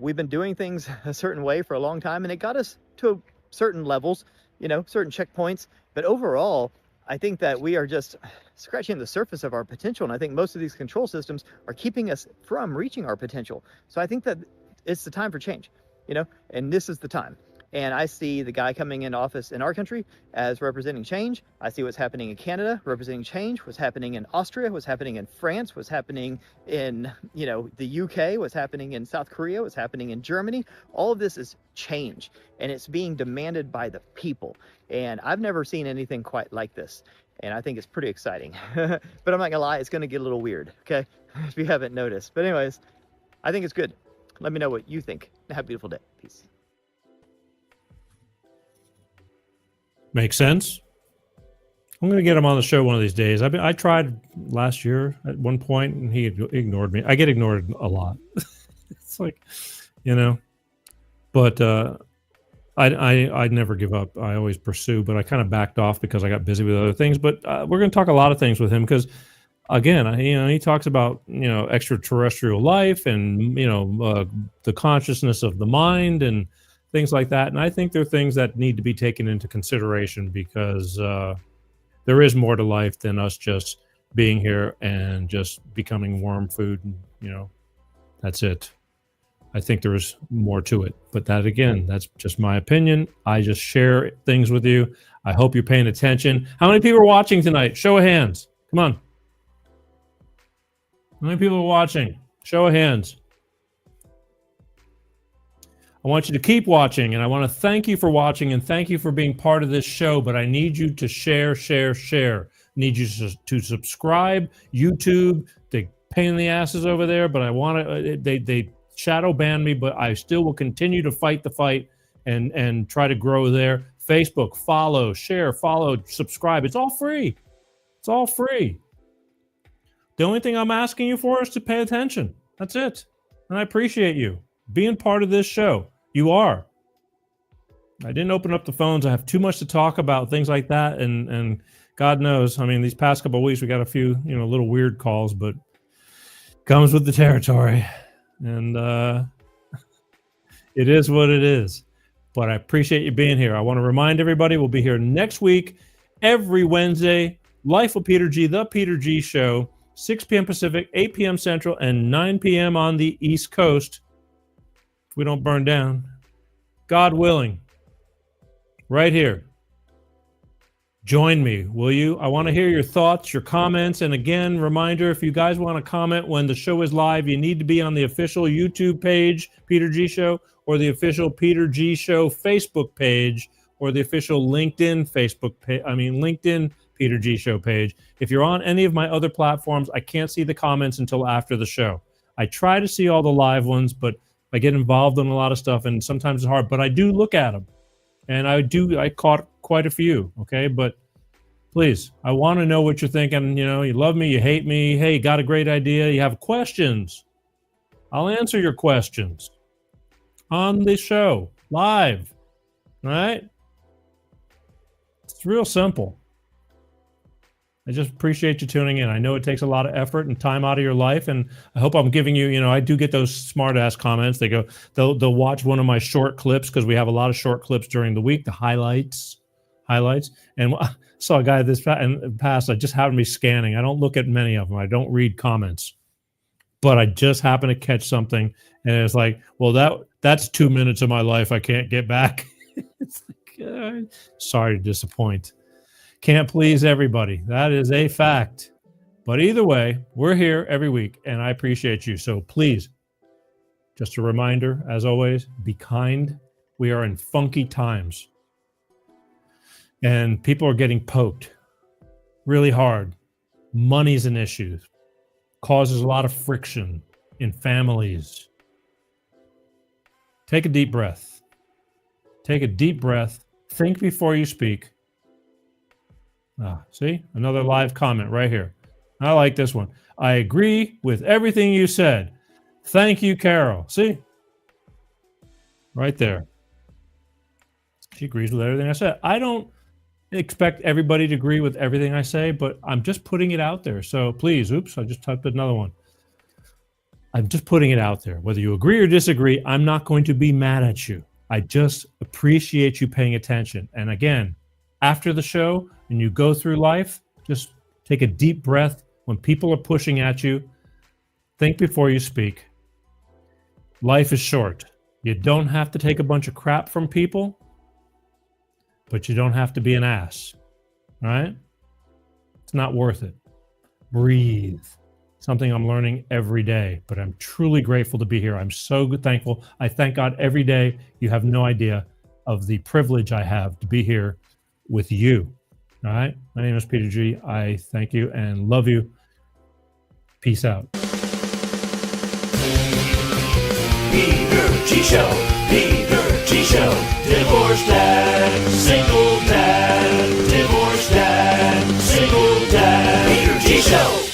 we've been doing things a certain way for a long time, and it got us to certain levels, certain checkpoints. But overall, I think that we are just scratching the surface of our potential. And I think most of these control systems are keeping us from reaching our potential. So I think that it's the time for change, and this is the time. And I see the guy coming into office in our country as representing change. I see what's happening in Canada representing change, what's happening in Austria, what's happening in France, what's happening in, the UK, what's happening in South Korea, what's happening in Germany. All of this is change, and it's being demanded by the people. And I've never seen anything quite like this. And I think it's pretty exciting. But I'm not gonna lie, it's gonna get a little weird, okay? If you haven't noticed. But anyways, I think it's good. Let me know what you think. Have a beautiful day. Peace. Makes sense. I'm going to get him on the show one of these days. I tried last year at one point, and he ignored me. I get ignored a lot. It's like, but I'd never give up. I always pursue, but I kind of backed off because I got busy with other things. But we're going to talk a lot of things with him because, again, he talks about extraterrestrial life and the consciousness of the mind and things like that. And I think they're things that need to be taken into consideration because there is more to life than us just being here and just becoming worm food. And, that's it. I think there is more to it. But that, again, that's just my opinion. I just share things with you. I hope you're paying attention. How many people are watching tonight? Show of hands. Come on. How many people are watching? Show of hands. I want you to keep watching, and I want to thank you for watching and thank you for being part of this show, but I need you to share. I need you to subscribe. YouTube, they pain in the asses over there, but I want to, they shadow ban me, but I still will continue to fight the fight and try to grow there. Facebook, follow, share, subscribe. It's all free. It's all free. The only thing I'm asking you for is to pay attention. That's it. And I appreciate you being part of this show. You are. I didn't open up the phones. I have too much to talk about, things like that. And God knows, I mean, these past couple of weeks, we got a few, little weird calls, but comes with the territory. And it is what it is. But I appreciate you being here. I want to remind everybody we'll be here next week, every Wednesday. Life of Peter G, The Peter G Show, 6 p.m. Pacific, 8 p.m. Central, and 9 p.m. on the East Coast. If we don't burn down, God willing, right here. Join me, will you? I want to hear your thoughts, your comments. And again, reminder, if you guys want to comment when the show is live, you need to be on the official YouTube page, Peter G Show, or the official Peter G Show Facebook page, or the official LinkedIn LinkedIn Peter G Show page. If you're on any of my other platforms, I can't see the comments until after the show. I try to see all the live ones, but I get involved in a lot of stuff, and sometimes it's hard, but I do look at them. And I caught quite a few, okay? But please, I want to know what you're thinking. You love me, you hate me. Hey, got a great idea. You have questions. I'll answer your questions on the show, live, all right? It's real simple. I just appreciate you tuning in. I know it takes a lot of effort and time out of your life, and I hope I'm giving you, I do get those smart-ass comments. They'll watch one of my short clips because we have a lot of short clips during the week, the highlights. And I saw a guy in the past, I just happened to be scanning. I don't look at many of them. I don't read comments. But I just happened to catch something, and it's like, well, that's 2 minutes of my life I can't get back. It's like, sorry to disappoint. Can't please everybody. That is a fact. But either way, we're here every week, and I appreciate you. So please, just a reminder, as always, be kind. We are in funky times. And people are getting poked really hard. Money's an issue. Causes a lot of friction in families. Take a deep breath. Take a deep breath. Think before you speak. See? Another live comment right here. I like this one. I agree with everything you said. Thank you, Carol. See? Right there. She agrees with everything I said. I don't expect everybody to agree with everything I say, but I'm just putting it out there. So please, oops, I just typed another one. I'm just putting it out there. Whether you agree or disagree, I'm not going to be mad at you. I just appreciate you paying attention. And again, after the show, and you go through life, just take a deep breath. When people are pushing at you, think before you speak. Life is short. You don't have to take a bunch of crap from people, but you don't have to be an ass. All right? It's not worth it. Breathe. Something I'm learning every day, but I'm truly grateful to be here. I'm so thankful. I thank God every day. You have no idea of the privilege I have to be here with you. All right. My name is Peter G. I thank you and love you. Peace out. Peter G Show. Peter G Show. Divorced dad, single dad. Divorced dad, single dad. Peter G Show.